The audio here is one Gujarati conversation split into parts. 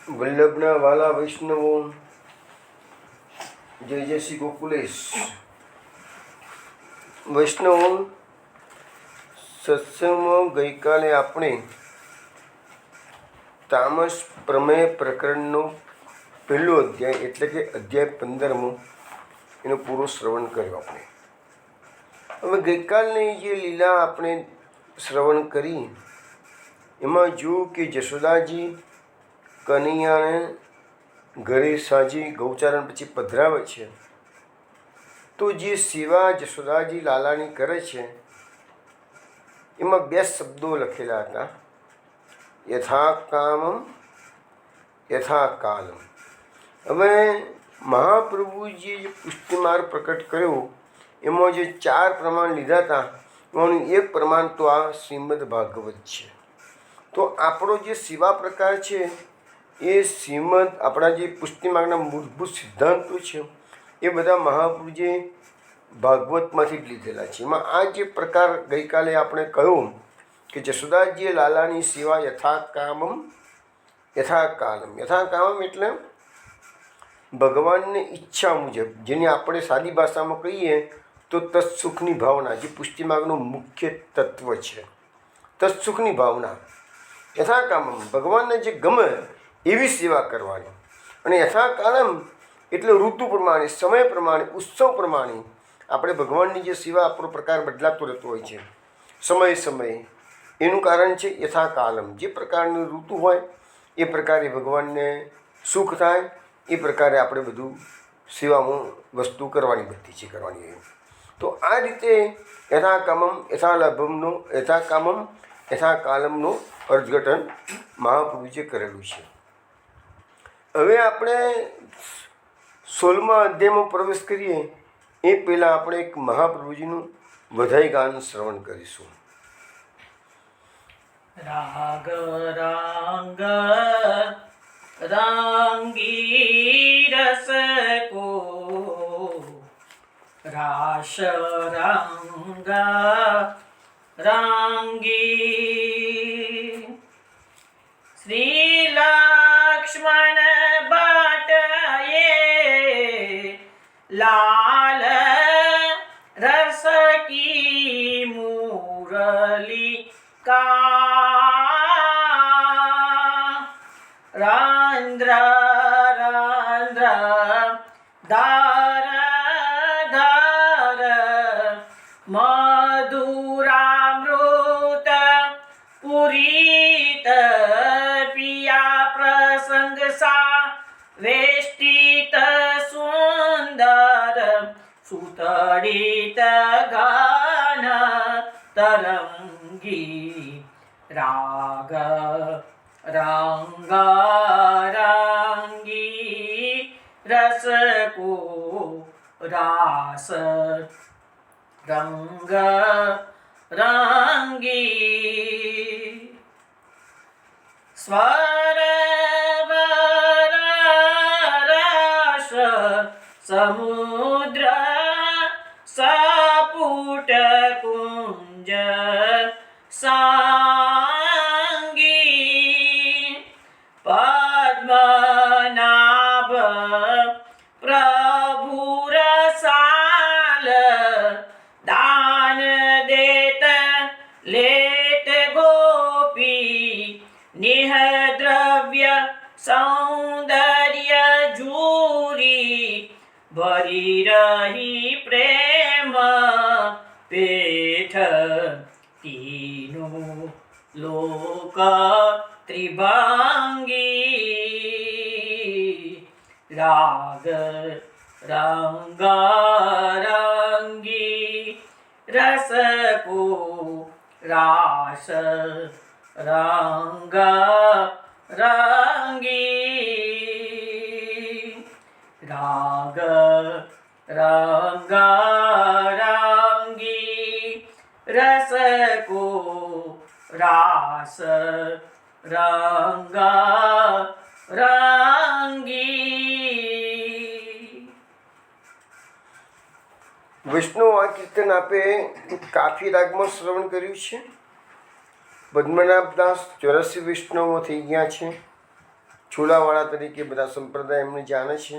વલ્લભના વાલા વૈષ્ણવો, જય જય શ્રી ગોકુલેશ. વૈષ્ણવો, સત્સંગમાં ગઈકાલે આપણે તામસ પ્રમેય પ્રકરણનો પહેલો અધ્યાય એટલે કે અધ્યાય 15મો એનો પૂરો શ્રવણ કર્યો આપણે. હવે ગઈકાલની જે લીલા આપણે શ્રવણ કરી એમાં જોયું કે જશોદાજી કનૈયાને ઘરે સાજી ગૌચારણ પછી પધરાવે છે, તો જે સેવા જશોદાજી લાલાની કરે છે એમાં બે શબ્દો લખેલા હતા, યથા કામમ યથા કાલમ. હવે મહાપ્રભુજીએ જે પુષ્ટિમાર્ગ પ્રકટ કર્યો એમાં જે 4 પ્રમાણ લીધા હતા એમાંનું એક પ્રમાણ તો આ શ્રીમદ ભાગવત છે. તો આપણો જે સેવા પ્રકાર છે એ શ્રીમદ આપણા જે પુષ્ટિમાર્ગના મૂળભૂત સિદ્ધાંતો છે એ બધા મહાપ્રભુજીએ ભાગવતમાંથી જ લીધેલા છે. એમાં આ જે પ્રકાર ગઈકાલે આપણે કહ્યું કે જશોદાજીએ લાલાની સેવા યથા કામમ યથા કાલમ. યથા કામમ એટલે ભગવાનની ઈચ્છા મુજબ, જેને આપણે સાદી ભાષામાં કહીએ તો તત્સુખની ભાવના, જે પુષ્ટિમાર્ગનું મુખ્ય તત્વ છે, તત્સુખની ભાવના. યથા કામમ ભગવાનને જે ગમે એવી સેવા કરવાની. અને યથા કાલમ એટલે ઋતુ પ્રમાણે, સમય પ્રમાણે, ઉત્સવ પ્રમાણે આપણે ભગવાનની જે સેવા આપણો પ્રકાર બદલાતો રહેતો હોય છે સમયે સમયે. એનું કારણ છે યથા કાલમ. જે પ્રકારની ઋતુ હોય એ પ્રકારે ભગવાનને સુખ થાય એ પ્રકારે આપણે બધું સેવામાં વસ્તુ કરવાની, બધી છે કરવાની. તો આ રીતે યથા કામમ યથા લાભમનો યથા કામમ યથા કાલમનો અર્થઘટન મહાપ્રભુજીએ કરેલું છે. હવે આપણે 16મા અધ્યાયમાં પ્રવેશ કરીએ એ પહેલાં આપણે એક મહાપ્રભુજીનું વધાઈ ગાન શ્રવણ કરીશું. રાગ રાંગ રાંગી રસ કો રાશ રાંગ રાંગી શ્રી લક્ષ્મણ लाल रस की मुरली का रंध्र रंध्र धार धार मधुरामृत पुरीत पिया प्रसंग सा वेष्टित सुंदर सुतडित गान तरंगी राग रंग रंगी रस को रास रंग रंगी स्वर समुद्र सपुट कुंज सांगी पद्मनाभ प्रभु रसाल दान देत लेत गोपी निह द्रव्य सौंदर्य जूरी भरी रही प्रेम पेठ तीनों लोक त्रिभंगी राग रंग रंगी रस को रास रंग रंगी राग रंग रंगी रस को रास रंग रंगी. વૈષ્ણવ આ કીર્તન આપે કાફી રાગમાં શ્રવણ કર્યું છે. પદ્મનાભદાસ 84 વૈષ્ણવો થઈ ગયા છે. છોલાવાળા તરીકે બધા સંપ્રદાય એમને જાણે છે.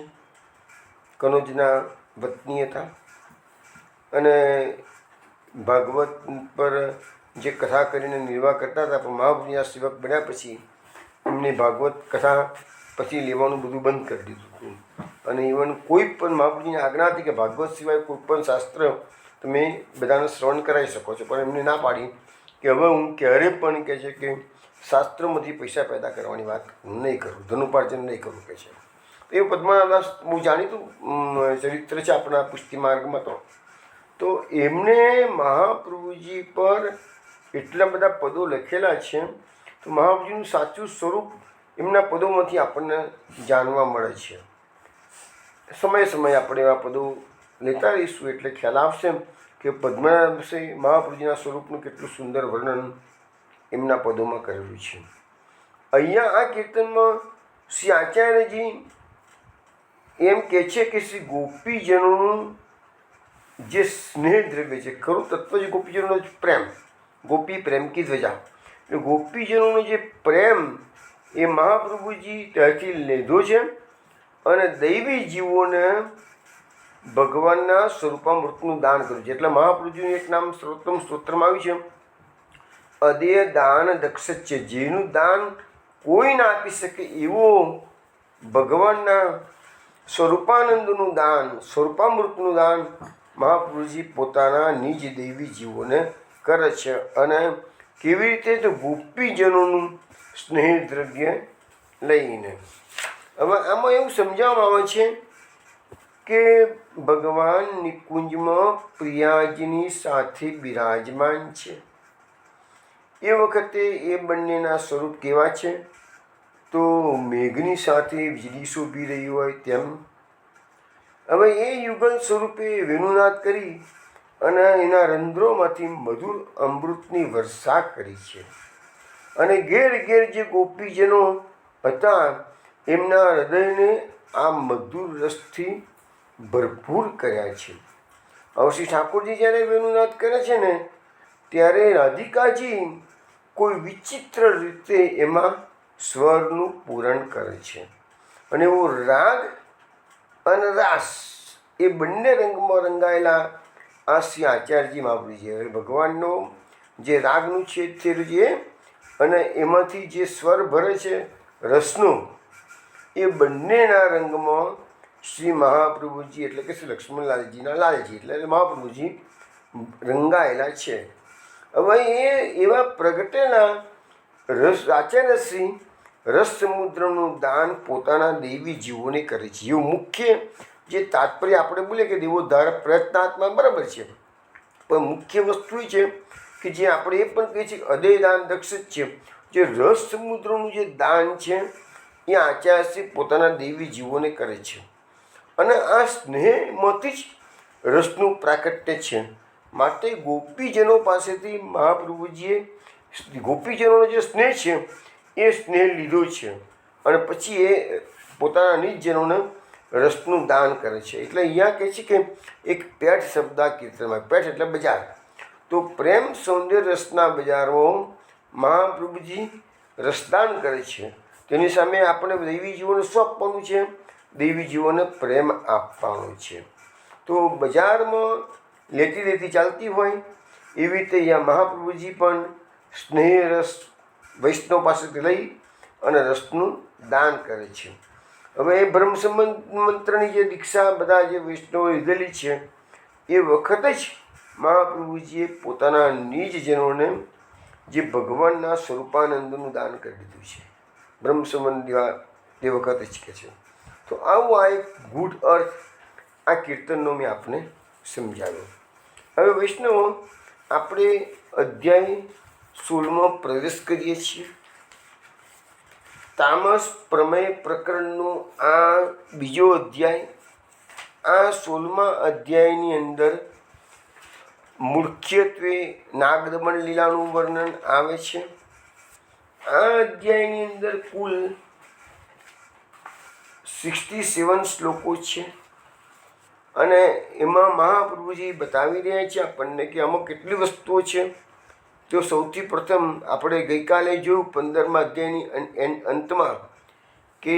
કનોજના વતની હતા અને ભાગવત પર જે કથા કરીને નિર્વાહ કરતા હતા, પણ મહાપ્રભુજીના સેવક બન્યા પછી એમને ભાગવત કથા પછી લેવાનું બધું બંધ કરી દીધું હતું. અને ઇવન કોઈ પણ મહાપ્રભુજીની આજ્ઞા હતી કે ભાગવત સિવાય કોઈ પણ શાસ્ત્ર તમે બધાને શ્રવણ કરાવી શકો છો, પણ એમને ના પાડી કે હવે હું ક્યારે પણ કહે છે કે શાસ્ત્રોમાંથી પૈસા પેદા કરવાની વાત નહીં કરું, ધનુપાર્જન નહીં કરું કહે છે. એ પદ્મનાભદાસ બહુ જાણીતું ચરિત્ર છે આપણા પુષ્ટિ માર્ગમાં. તો એમને મહાપ્રભુજી પર એટલા બધા પદો લખેલા છે. તો મહાપ્રભુજીનું સાચું સ્વરૂપ એમના પદોમાંથી આપણને જાણવા મળે છે. સમયે સમયે આપણે એવા પદો લેતા રહીશું એટલે ખ્યાલ આવશે કે પદ્મનાભ મહાપ્રભુજીના સ્વરૂપનું કેટલું સુંદર વર્ણન એમના પદોમાં કરેલું છે. અહીંયા આ કીર્તનમાં શ્રી આચાર્યજી એમ કહે છે કે શ્રી ગોપીજનોનું જે સ્નેહ દ્રવ્ય છે, ખરું તત્વ છે ગોપીજનોનો પ્રેમ, ગોપી પ્રેમ કી ધ્વજા, એટલે ગોપીજનોનો જે પ્રેમ એ મહાપ્રભુજી ત્યાંથી લીધો છે અને દૈવી જીવોને ભગવાનના સ્વરૂપામૃતનું દાન કર્યું છે. એટલે મહાપ્રભુજીનું એક નામ સર્વોત્તમ સ્તોત્રમાં આવ્યું છે, અદેય દાન દક્ષ છે, જેનું દાન કોઈ ના આપી શકે એવો ભગવાનના સ્વરૂપાનંદનું દાન, સ્વરૂપામૃતનું દાન મહાપ્રભુજી પોતાના નિજ દૈવી જીવોને કરે છે. અને કેવી રીતે? તો ગોપીજનોનું સ્નેહ દ્રવ્ય લઈને. હવે આમાં એવું સમજાવવામાં આવે છે કે ભગવાન નિકુંજમાં પ્રિયાજીની સાથે બિરાજમાન છે. એ વખતે એ બંનેના સ્વરૂપ કેવા છે? તો મેઘની સાથે વીજળી શોભી રહી હોય તેમ. હવે એ યુગલ સ્વરૂપે વેણુનાદ કરી અને એના રંધ્રોમાંથી મધુર અમૃતની વર્ષા કરી છે. અને ઘેર ઘેર જે ગોપીજનો હતા એમના હૃદયને આ મધુર રસથી ભરપૂર કર્યા છે. હવે શ્રી ઠાકોરજી જ્યારે વેણુનાદ કરે છે ને ત્યારે રાધિકાજી કોઈ વિચિત્ર રીતે એમાં સ્વરનું પૂરણ કરે છે. અને એવો રાગ અને રાસ એ બંને રંગમાં રંગાયેલા આ શ્રી આચાર્યજી મહાપ્રભુજી ભગવાનનો જે રાગનું છેદ થયેલું છે અને એમાંથી જે સ્વર ભરે છે રસનો, એ બંનેના રંગમાં શ્રી મહાપ્રભુજી એટલે કે શ્રી લક્ષ્મણલાલજીના લાલજી એટલે મહાપ્રભુજી રંગાયેલા છે. હવે એ એવા પ્રગટેલા રસ આચાર્યશ્રી રસ સમુદ્રનું દાન પોતાના દૈવી જીવોને કરે છે. એવું મુખ્ય જે તાત્પર્ય આપણે બોલીએ કે દેવોદ્ધાર પ્રયત્નાત્મા બરાબર છે, પણ મુખ્ય વસ્તુ એ છે કે જે આપણે એ પણ કહીએ છીએ કે અદય દાન દક્ષ છે. જે રસ સમુદ્રનું જે દાન છે એ આચાર્યશ્રી પોતાના દૈવી જીવોને કરે છે. અને આ સ્નેહમાંથી જ રસનું પ્રાકટ્ય છે. માટે ગોપીજનો પાસેથી મહાપ્રભુજીએ ગોપીજનોનો જે સ્નેહ છે એ સ્નેહ લીધો છે અને પછી એ પોતાના નિજજનોને રસનું દાન કરે છે. એટલે અહીંયા કહે છે કે એક પેઠ શબ્દ આ કીર્તનમાં, પેઠ એટલે બજાર, તો પ્રેમ સૌંદર્ય રસના બજારમાં મહાપ્રભુજી રસદાન કરે છે. તેની સામે આપણે દૈવી જીવોને શું આપવાનું છે? દૈવી જીવોને પ્રેમ આપવાનો છે. તો બજારમાં લેતી દેતી ચાલતી હોય એવી રીતે અહીંયા મહાપ્રભુજી પણ સ્નેહ રસ વૈષ્ણવ પાસેથી લઈ અને રસનું દાન કરે છે. હવે એ બ્રહ્મ સંબંધ મંત્રની જે દીક્ષા બધા જે વૈષ્ણવો લીધેલી છે એ વખતે જ મહાપ્રભુજીએ પોતાના નિજજનોને જે ભગવાનના સ્વરૂપાનંદનું દાન કરી દીધું છે. બ્રહ્મ સંબંધ તે વખતે જ કહે છે. તો આવું આ એક ગૂઢ અર્થ આ કીર્તનનો મેં આપને સમજાવ્યો. હવે વૈષ્ણવો આપણે અધ્યાય 16માં પ્રવેશ કરીએ છીએ. તામસ પ્રમેય પ્રકરણનો આ બીજો અધ્યાય. આ 16મા અધ્યાયની અંદર મુખ્યત્વે નાગદમન લીલાનું વર્ણન આવે છે. આ અધ્યાયની અંદર કુલ 67 શ્લોકો છે અને એમાં મહાપ્રભુજી બતાવી રહ્યા છે આપણને કે આમાં કેટલી વસ્તુઓ છે. તો સૌથી પ્રથમ આપણે ગઈકાલે જોયું 15મા અધ્યાયની અંતમાં કે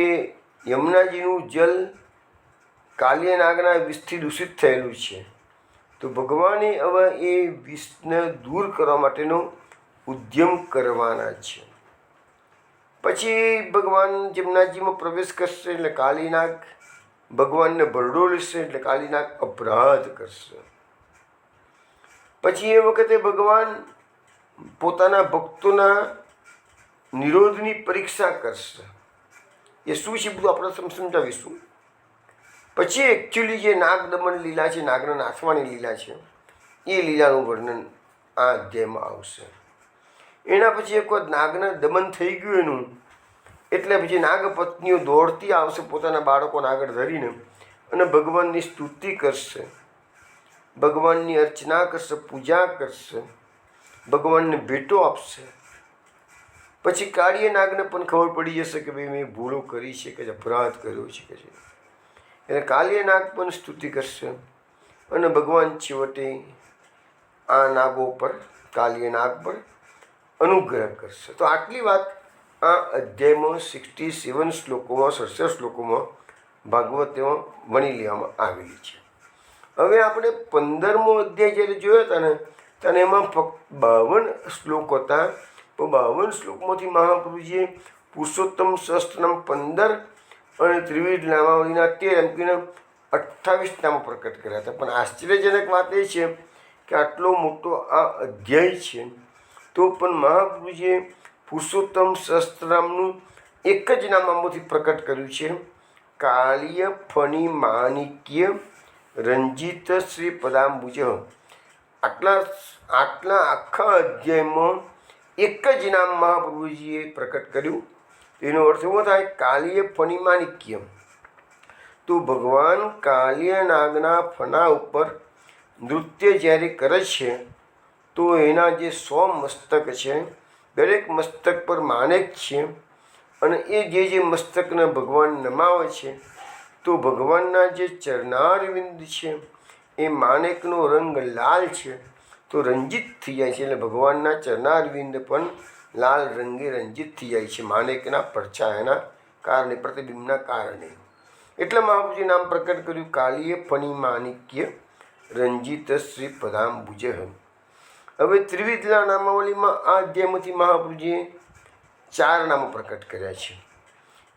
યમુનાજીનું જલ કાલિય નાગના વિષથી દૂષિત થયેલું છે, તો ભગવાને હવે એ વિષને દૂર કરવા માટેનો ઉદ્યમ કરવાના છે. પછી ભગવાન યમુનાજીમાં પ્રવેશ કરશે એટલે કાલીનાગ ભગવાનને ભરડો લેશે એટલે કાલીનાગ અપરાધ કરશે. પછી એ વખતે ભગવાન પોતાના ભક્તોના નિરોધની પરીક્ષા કરશે. એ શું છે બધું આપણે સમજાવીશું. પછી એકચ્યુઅલી જે નાગ દમન લીલા છે, નાગના નાથવાની લીલા છે, એ લીલાનું વર્ણન આ અધ્યાયમાં આવશે. એના પછી એક વખત નાગના દમન થઈ ગયું એનું, એટલે પછી નાગપત્નીઓ દોડતી આવશે પોતાના બાળકોને આગળ ધરીને અને ભગવાનની સ્તુતિ કરશે, ભગવાનની અર્ચના કરશે, પૂજા કરશે, ભગવાનને ભેટો આપશે. પછી કાળીય નાગને પણ ખબર પડી જશે કે ભાઈ મેં ભૂલો કરી છે, કે અપરાધ કર્યો છે કે છે. એટલે કાળીય નાગ પણ સ્તુતિ કરશે અને ભગવાન છેવટે આ નાગો પર, કાળીય નાગ પર અનુગ્રહ કરશે. તો આટલી વાત આ અધ્યાયમાં 67 શ્લોકોમાં, 67 શ્લોકોમાં ભાગવતમાં વણી લેવામાં આવેલી છે. હવે આપણે 15મો અધ્યાય જ્યારે જોયો હતા ને, ત્યારે એમાં ફક્ત 52 શ્લોક હતા. તો 52 શ્લોકમાંથી મહાપ્રભુજીએ પુરુષોત્તમ સહસ્ત્રનામ 15 અને ત્રિવિધ નામાવલીના 13 એમ કહીને 28 નામો પ્રકટ કર્યા હતા. પણ આશ્ચર્યજનક વાત એ છે કે આટલો મોટો આ અધ્યાય છે, તો પણ મહાપ્રભુજીએ પુરુષોત્તમ સહસ્ત્રનામનું એક જ નામ આમાંથી પ્રકટ કર્યું છે, કાળીય ફણી માણિક્ય રંજિત શ્રી પદાંબુજ. આટલા આખા અધ્યાયમાં એક જ નામ મહાપ્રભુજીએ પ્રકટ કર્યું. એનો અર્થ એવો થાય કાળીય ફણી માણિક્ય. તો ભગવાન કાળીય નાગના ફણા ઉપર નૃત્ય જ્યારે કરે છે, તો એના જે 100 મસ્તક છે, દરેક મસ્તક પર માણેક છે, અને એ જે મસ્તકને ભગવાન નમાવે છે, તો ભગવાનના જે ચરણારવિંદ છે એ માણેકનો રંગ લાલ છે, તો રંજિત થઈ જાય છે. એટલે ભગવાનના ચરણારવિંદ પણ લાલ રંગે રંજિત થઈ જાય છે માણેકના પડછાયાના કારણે, પ્રતિબિંબના કારણે. એટલે મહાપ્રભુજી નામ પ્રકટ કર્યું કાળીય ફણી માણિક્ય રંજિત શ્રી પદાંબુજ. હવે ત્રિવિધલા નામાવલીમાં આ અધ્યાયમાંથી મહાપ્રભુજીએ 4 નામો પ્રકટ કર્યા છે.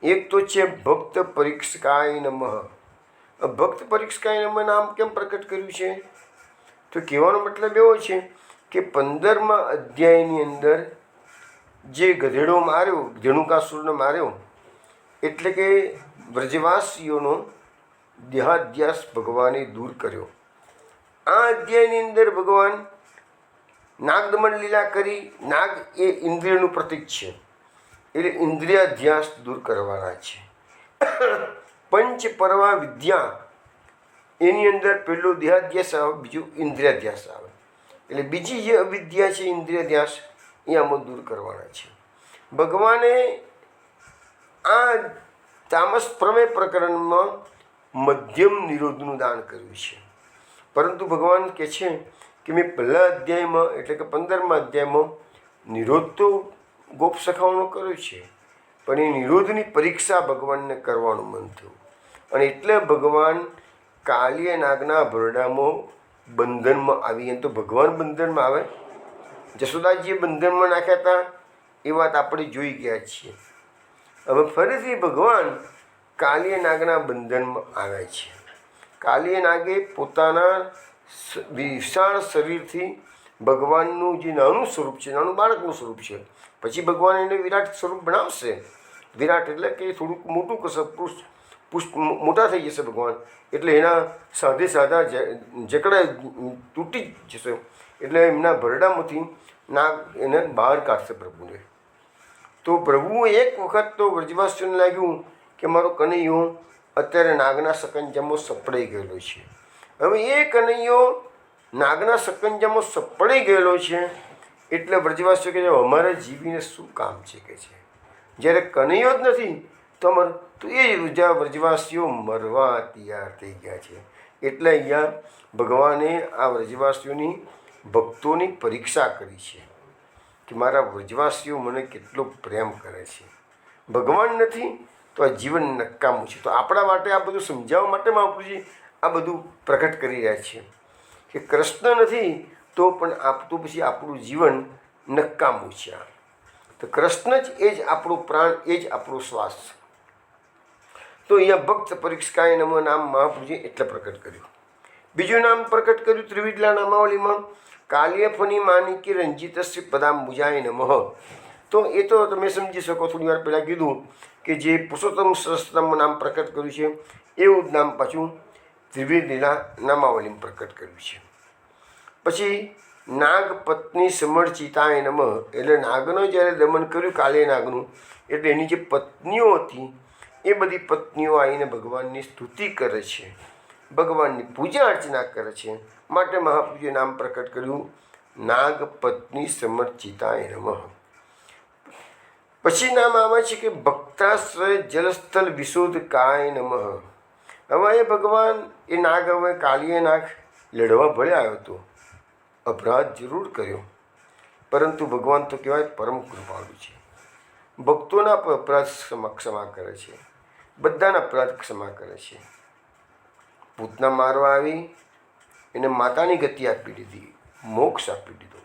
એક તો છે ભક્ત પરીક્ષકાય નમઃ. ભક્ત પરીક્ષકાય નમઃ નામ કેમ પ્રકટ કર્યું છે? તો કહેવાનો મતલબ એવો છે કે 15મા અધ્યાયની અંદર જે ગધેડો માર્યો, ધેનુકાસુરને માર્યો, એટલે કે વ્રજવાસીઓનો દેહાધ્યાસ ભગવાને દૂર કર્યો. આ અધ્યાયની અંદર ભગવાન નાગદમન લીલા કરી. નાગ એ ઇન્દ્રિયનું પ્રતીક છે, એટલે ઇન્દ્રિયાધ્યાસ દૂર કરવાના છે. પંચ પરવા વિદ્યા, એની અંદર પહેલો દેહાધ્યાસ આવે, બીજું ઇન્દ્રિયાધ્યાસ આવે. એટલે બીજી જે અવિદ્યા છે ઇન્દ્રિયાધ્યાસ, એ આમાં દૂર કરવાના છે. ભગવાને આ તામસ પ્રમેય પ્રકરણમાં મધ્યમ નિરોધનું દાન કર્યું છે. પરંતુ ભગવાન કહે છે કે મેં પહેલા અધ્યાયમાં એટલે કે 15મા અધ્યાયમાં નિરોધ તો ગોપ સખાઓનો કર્યો છે, પણ એ નિરોધની પરીક્ષા ભગવાનને કરવાનું મન થયું, અને એટલે ભગવાન કાળીય નાગના ભરડામાં બંધનમાં આવી. તો ભગવાન બંધનમાં આવે, જશોદાજીએ બંધનમાં નાખ્યા હતા એ વાત આપણે જોઈ ગયા છીએ. હવે ફરીથી ભગવાન કાળીય નાગના બંધનમાં આવ્યા છે. કાળીય નાગે પોતાના વિશાળ શરીરથી ભગવાનનું જે નાનું સ્વરૂપ છે, નાનું બાળકનું સ્વરૂપ છે, પછી ભગવાન એને વિરાટ સ્વરૂપ બનાવશે. વિરાટ એટલે કે થોડુંક મોટું કરશે, પુષ્ટ મોટા થઈ જશે ભગવાન, એટલે એના સાદા જકડા તૂટી જશે, એટલે એમના ભરડામાંથી નાગ એને બહાર કાઢશે પ્રભુને. તો પ્રભુ એક વખત તો વ્રજવાસીઓને લાગ્યું કે મારો કનૈયો અત્યારે નાગના સકંજામાં સપડાઈ ગયેલો છે. હવે એ કનૈયો નાગના સકંજામાં સપડાઈ ગયેલો છે, એટલે વ્રજવાસીઓ કહે છે અમારે જીવીને શું કામ છે, કે છે જ્યારે કનૈયો જ નથી તો અમારે, તો એ વ્રજવાસીઓ મરવા તૈયાર થઈ ગયા છે. એટલે અહીંયા ભગવાને આ વ્રજવાસીઓની ભક્તોની પરીક્ષા કરી છે કે મારા વ્રજવાસીઓ મને કેટલો પ્રેમ કરે છે. ભગવાન નથી તો આ જીવન નકામું છે. તો આપણા માટે આ બધું સમજાવવા માટે મહાપ્રભુજી આ બધું પ્રકટ કરી રહ્યા છે કે કૃષ્ણ નથી તો પણ તો પછી આપણું જીવન નકામું છે. તો કૃષ્ણ જ એ જ આપણો પ્રાણ, એ જ આપણો શ્વાસ. તો અહીંયા ભક્ત પરીક્ષકાય નમઃ નામ મહાપ્રભુજી એટલે પ્રકટ કર્યું. બીજું નામ પ્રકટ કર્યું ત્રિવિધલા નામાવલીમાં કાલ્ય ફની માનિકી રંજિતસ્ય પદાંબુજાય નમઃ. તો એ તો તમે સમજી શકો. થોડી વાર પહેલાં કીધું કે જે પુરુષોત્તમ સહસ્ત્રમ નામ પ્રકટ કર્યું છે એવું જ નામ પાછું ત્રિવિધલીલા નામાવલીમાં પ્રકટ કર્યું છે. પછી નાગ પત્ની સમર્ચિતાય નમઃ, એટલે નાગનો જ્યારે દમન કર્યું કાલે નાગનું, એટલે એની જે પત્નીઓ હતી એ બધી પત્નીઓ આવીને ભગવાનની સ્તુતિ કરે છે, ભગવાનની પૂજા અર્ચના કરે છે. માટે મહાપ્રભુએ નામ પ્રકટ કર્યું નાગ પત્ની સમર્ચિતાય નમઃ. પછી નામ આવે છે કે ભક્તાશ્રય જલસ્થલ વિશોધકાય નમઃ. હવે એ ભગવાન એ નાગ, હવે કાલિય નાગ લડવા ભલે આવ્યો હતો, અપરાધ જરૂર કર્યો, પરંતુ ભગવાન તો કહેવાય પરમ કૃપાળુ છે. ભક્તોના અપરાધ ક્ષમા કરે છે, બધાના અપરાધ ક્ષમા કરે છે. પૂતના મારવા આવી એને માતાની ગતિ આપી દીધી, મોક્ષ આપી દીધો.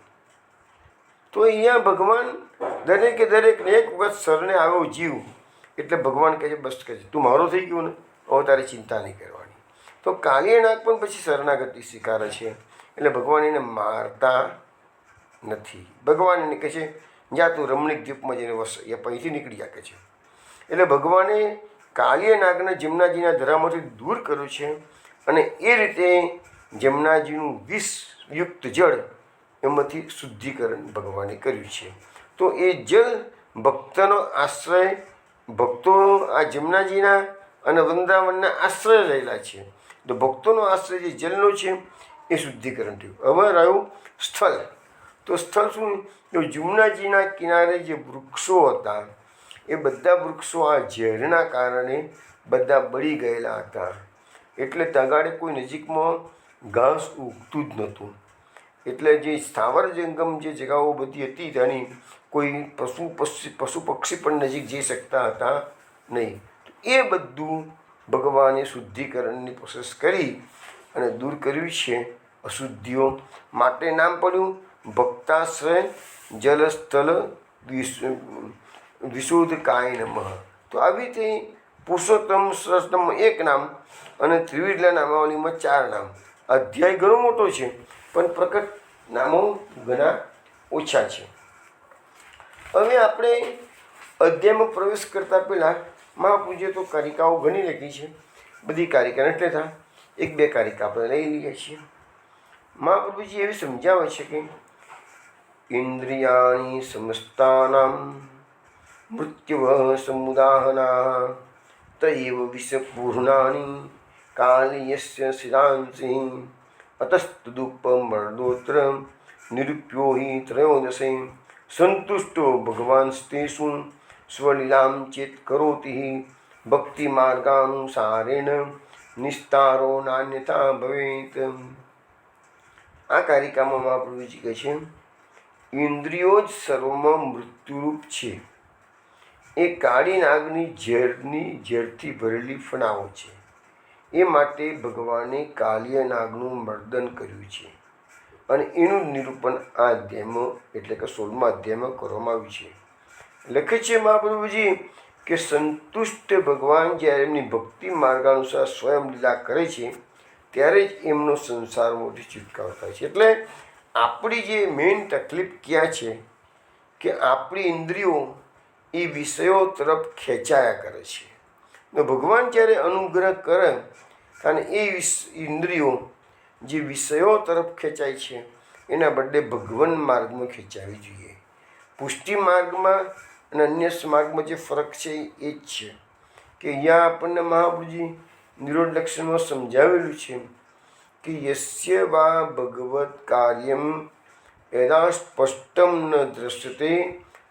તો અહીંયા ભગવાન દરેકે દરેકને એક વખત શરણે આવ્યો જીવ એટલે ભગવાન કહે છે બસ કહે છે તું મારો થઈ ગયો ને, હવે તારે ચિંતા નહીં કરવાની. તો કાલિય નાગ પણ પછી શરણાગતિ સ્વીકારે છે એટલે ભગવાન એને મારતા નથી. ભગવાન એને કહે છે જ્યાં તું રમણીક દ્વીપમાં જઈને વસ, એ અહીંથી નીકળી શકે છે. એટલે ભગવાને કાલિય નાગને જમનાજીના ધરામાંથી દૂર કર્યું છે અને એ રીતે જમનાજીનું વિષયુક્ત જળ એમાંથી શુદ્ધિકરણ ભગવાને કર્યું છે. તો એ જળ ભક્તનો આશ્રય, ભક્તો આ જમનાજીના અને વૃંદાવનના આશ્રય રહેલા છે. તો ભક્તોનો આશ્રય જે જલનો છે એ શુદ્ધિકરણ થયું. હવે રહ્યું સ્થળ. તો સ્થળ શું? તો જમનાજીના કિનારે જે વૃક્ષો હતા એ બધા વૃક્ષો આ ઝેરના કારણે બધા બળી ગયેલા હતા. એટલે તગાડે કોઈ નજીકમાં ઘાસ ઉગતું જ નહોતું. એટલે જે સ્થાવર જંગમ જે જગાઓ બધી હતી ત્યાંની કોઈ પશુ પક્ષી પણ નજીક જઈ શકતા હતા નહીં. એ બધું ભગવાને શુદ્ધિકરણની પ્રોસેસ કરી અને દૂર કર્યું છે અશુદ્ધિઓ. માટે નામ પડ્યું ભક્તાશ્રય જલસ્થલ વિશોધકાય નમઃ. તો આવી રીતે પુરુષોત્તમ સહસ્ત્રમ એક નામ અને ત્રિવિધલા નામાવલીમાં 4 નામ. અધ્યાય ઘણો મોટો છે પણ પ્રકટ નામો ઘણા ઓછા છે. હવે આપણે અધ્યાયમાં પ્રવેશ કરતાં પહેલાં મહાપૂજ્ય તો કારિકાઓ ઘણી લખી છે. બધી કારિકા એટલે થાય 1-2 કારિકા આપણે લઈ લઈએ છીએ. મહાપ્રભુજી એવી સમજાવે છે કે ઇન્દ્રિયાણી સમસ્તાનામ મૃત્યુવ સમુદાહના તૈવ વિષપૂર્ણાની કાલિયસ્ય શિરાંસી અતસ્તદુપમર્દોત્ર નિરૂપ્યો હિ ત્રયોદશે સંતુષ્ટો ભગવાન સ્તેષુ સ્વલીલામ ચેત કરોતિ ભક્તિ માર્ગાનુસારેણ નિસ્તારો નાન્યથા ભવેત. આ કારિકામાં મહાપ્રભુજી કહે છે ઇન્દ્રિયો જ સર્વમાં મૃત્યુરૂપ છે. એ કાળી નાગની ઝેરથી ભરેલી ફણાઓ છે. એ માટે ભગવાને કાલિય નાગનું મર્દન કર્યું છે અને એનું નિરૂપણ આ અધ્યાયમાં એટલે કે 16મા અધ્યાયમાં કરવામાં આવ્યું છે. લખે છે મહાપ્રભુજી કે સંતુષ્ટ ભગવાન જ્યારે એમની ભક્તિ માર્ગાનુસાર સ્વયં લીલા કરે છે ત્યારે જ એમનો સંસારમાંથી છુટકારો થાય છે. એટલે આપણી જે મેઇન તકલીફ ક્યાં છે કે આપણી ઇન્દ્રિયો એ વિષયો તરફ ખેંચાયા કરે છે. તો ભગવાન જ્યારે અનુગ્રહ કરે અને એ ઇન્દ્રિયો જે વિષયો તરફ ખેંચાય છે એના બદલે ભગવાન માર્ગમાં ખેંચાવી જોઈએ. પુષ્ટિ માર્ગમાં અને અન્ય માર્ગમાં જે ફરક છે એ જ છે કે અહીંયા આપણને મહાપ્રભુજી નિરોધ લક્ષણમાં સમજાવેલું છે કે યસ્ય વા ભગવત કાર્યમ યદા સ્પષ્ટમ ન દ્રશ્યતે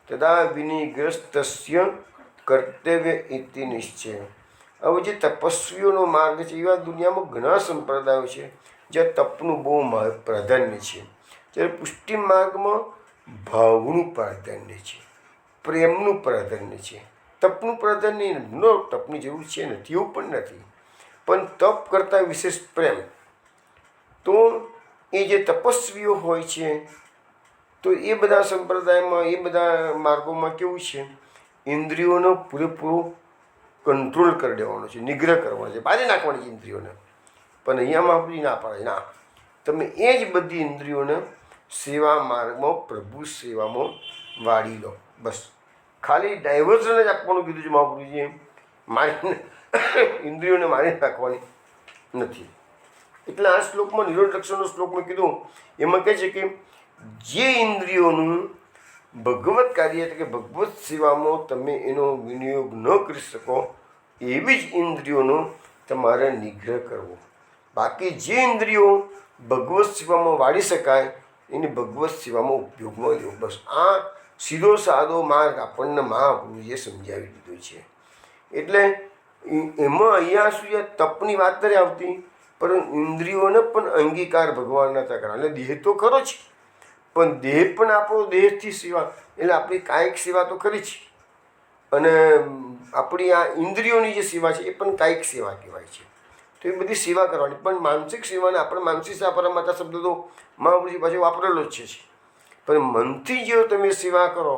તદા વિનિગ્રસ્તસ્ય કર્તવ્ય ઇતિ નિશ્ચય. હવે જે તપસ્વીઓનો માર્ગ છે એવા દુનિયામાં ઘણા સંપ્રદાયો છે જ્યાં તપનું બહુ પ્રાધાન્ય છે. જ્યારે પુષ્ટિ માર્ગમાં ભાવનું પ્રાધાન્ય છે, પ્રેમનું પ્રાધાન્ય છે, તપનું પ્રાધાન્ય નો તપની જરૂર છે નથી એવું પણ નથી, પણ તપ કરતાં વિશેષ પ્રેમ. તો એ જે તપસ્વીઓ હોય છે તો એ બધા સંપ્રદાયમાં એ બધા માર્ગોમાં કેવું છે, ઇન્દ્રિયોનો પૂરેપૂરો કંટ્રોલ કરી દેવાનો છે, નિગ્રહ કરવાનો છે, બાજી નાખવાની છે ઇન્દ્રિયોને. પણ અહીંયા મહાપ્રભુજી ના પાડે, ના, તમે એ જ બધી ઇન્દ્રિયોને સેવા માર્ગમાં પ્રભુ સેવામાં વાળી લો. બસ ખાલી ડાયવર્ઝન જ આપવાનું કીધું છે મહાપ્રભુજીએ, મારીને ઇન્દ્રિયોને મારી નાખવાની નથી. એટલે આ શ્લોકમાં નિરોધ લક્ષણનો શ્લોકમાં કીધું, એમાં કહે છે કે જે ઇન્દ્રિયોનું ભગવત કાર્ય એટલે કે ભગવત સેવામાં તમે એનો વિનિયોગ ન કરી શકો એવી જ ઇન્દ્રિયોનો તમારે નિગ્રહ કરવો. બાકી જે ઇન્દ્રિયો ભગવત સેવામાં વાળી શકાય એની ભગવત સેવામાં ઉપયોગમાં લેવો. બસ આ સીધો સાદો માર્ગ આપણને મહાપ્રભુજીએ સમજાવી દીધો છે. એટલે એમાં અહીંયા શું છે, તપની વાત નથી આવતી, પરંતુ ઇન્દ્રિયોને પણ અંગીકાર ભગવાનના ત્યાં કરા. એટલે દેહ તો ખરો જ, પણ દેહ પણ આપણો દેહથી સેવા, એટલે આપણી કાયિક સેવા તો ખરી જ, અને આપણી આ ઇન્દ્રિયોની જે સેવા છે એ પણ કાયિક સેવા કહેવાય છે. તો એ બધી સેવા કરવાની. પણ માનસિક સેવાને આપણે માનસિક સેવા પરમાતા શબ્દ તો મહાપ્રભુજી પાછો વાપરેલો જ છે. પણ મનથી જો તમે સેવા કરો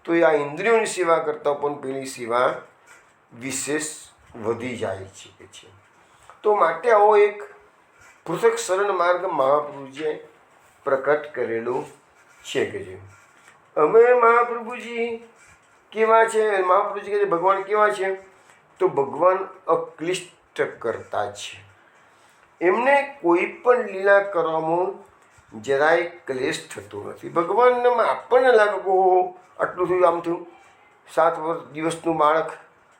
તો એ આ ઇન્દ્રિયોની સેવા કરતાં પણ પેલી સેવા વિશેષ વધી જાય છે. તો માટે આવો એક પૃથક સરળ માર્ગ મહાપ્રભુજીએ પ્રકટ કરેલો છે. કે જે અમે મહાપ્રભુજી કેવા છે, મહાપ્રભુજી કહે છે ભગવાન કેવા છે, તો ભગવાન અક્લિષ્ટ કરતા છે. એમને કોઈ પણ લીલા કરવામાં જરાય ક્લેશ થતો નથી. ભગવાનને આપણને લાગે કે આટલું થયું, આમ થયું, 7 દિવસનું બાળક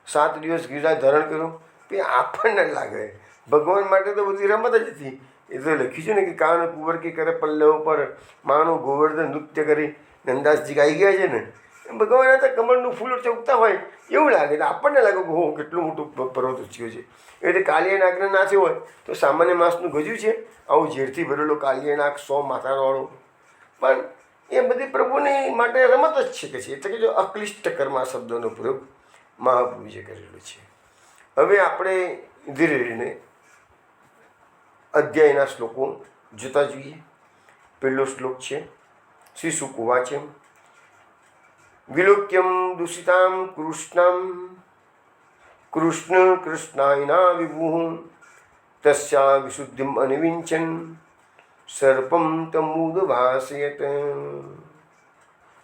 7 દિવસ ગીરા ધારણ કર્યું, એ આપણને લાગે. ભગવાન માટે તો બધી રમત જ હતી. એ તો લખ્યું છે ને કે કાન કુંવર કે કરે પલ્લવ પર માનો ગોવર્ધન નૃત્ય કરી નંદાસજી ગાઈ ગયા છે ને, ભગવાન હતા કમળનું ફૂલ ચૌકતા હોય એવું લાગે. તો આપણને લાગે કે કેટલું મોટું પર્વત ઉછ્યો છે. એટલે કાલિયા નાગને નાચ્યો હોય તો સામાન્ય માસનું ગજ્યું છે, આવું ઝેરથી ભરેલો કાલિયા નાગ 100 માથાવાળો. પણ એ બધી પ્રભુની માટે રમત જ છે. કે છે એટલે કે જો અક્લિષ્ટ કર્મા શબ્દનો પ્રયોગ મહાપ્રભુજીએ કરેલો છે. હવે આપણે ધીરે ધીરે અધ્યાયના શ્લોકો જોતા જોઈએ. પહેલો શ્લોક છે, શ્રી શુક ઉવાચ વિલોક્યમ દૂષિતામ કૃષ્ણ કૃષ્ણાયના વિભુ તસ્યા વિશુદ્ધિમ અનિવિંચન સર્પમ તમુદભાસયત.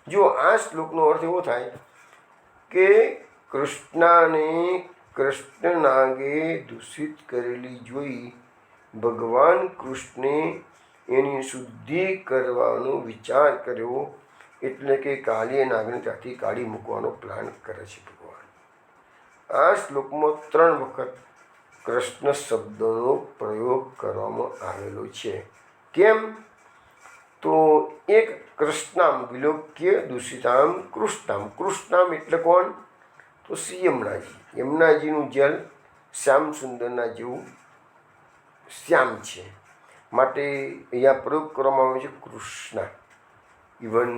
જો આ શ્લોકનો અર્થ એવો થાય કે કૃષ્ણ નાગે દૂષિત કરેલી જોઈ ભગવાન કૃષ્ણે એની શુદ્ધિ કરવાનો વિચાર કર્યો, એટલે કે કાલિયા નાગને ત્યાંથી કાઢી મૂકવાનો પ્લાન કરે છે ભગવાન. આ શ્લોકમાં 3 વખત કૃષ્ણ શબ્દનો પ્રયોગ કરવામાં આવેલો છે. કેમ? તો એક કૃષ્ણામ વિલોક્ય દૂષિતામ કૃષ્ણામ. કૃષ્ણામ એટલે કોણ? તો શ્રી યમુનાજી. યમુનાજીનું જલ શ્યામ સુંદરના જેવું શ્યામ છે, માટે અહીંયા પ્રયોગ કરવામાં આવે છે કૃષ્ણ. ઇવન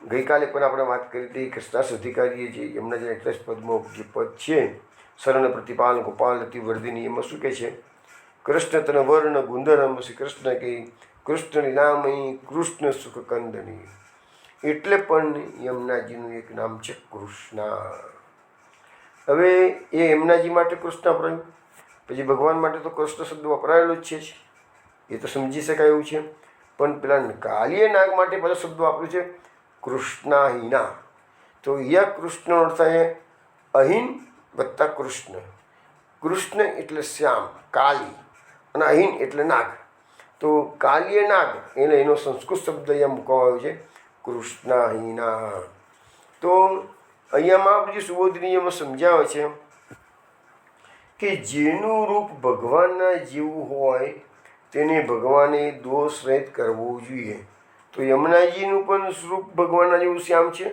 ગઈકાલે પણ આપણે વાત કરી હતી કૃષ્ણાસ અધિકારીએ જે યમુનાજીના 31 પદમાં જે પદ છે, શરણ પ્રતિપાલ ગોપાલ અતિવર્ધિની, એમાં શું કહે છે? કૃષ્ણ તન વર્ણ ગુંદરમ શ્રી કૃષ્ણ કે કૃષ્ણ લીલામયી કૃષ્ણ સુખ કંદની. એટલે પણ યમુનાજીનું એક નામ છે કૃષ્ણ. હવે એ યમુનાજી માટે કૃષ્ણ પ્રયોગ, પછી ભગવાન માટે તો કૃષ્ણ શબ્દ વપરાયેલો જ છે, એ તો સમજી શકાય એવું છે. પણ પેલા કાલિયા નાગ માટે પાછો શબ્દ વાપર્યો છે કૃષ્ણાહીના. તો યા કૃષ્ણનો અર્થ થાય અહીન વત્તા કૃષ્ણ. કૃષ્ણ એટલે શ્યામ કાલી, અને અહીન એટલે નાગ. તો કાલિયા નાગ એને એનો સંસ્કૃત શબ્દ અહીંયા મૂકવામાં આવ્યો છે કૃષ્ણાહીના. તો અહીંયા મહાપ્રભુજી સુબોધનીયમાં સમજાવે છે કે જેનું રૂપ ભગવાનના જેવું હોય તેને ભગવાને દોષ રહિત કરવું જોઈએ. તો યમુનાજીનું પણ સ્વરૂપ ભગવાનના જેવું શ્યામ છે,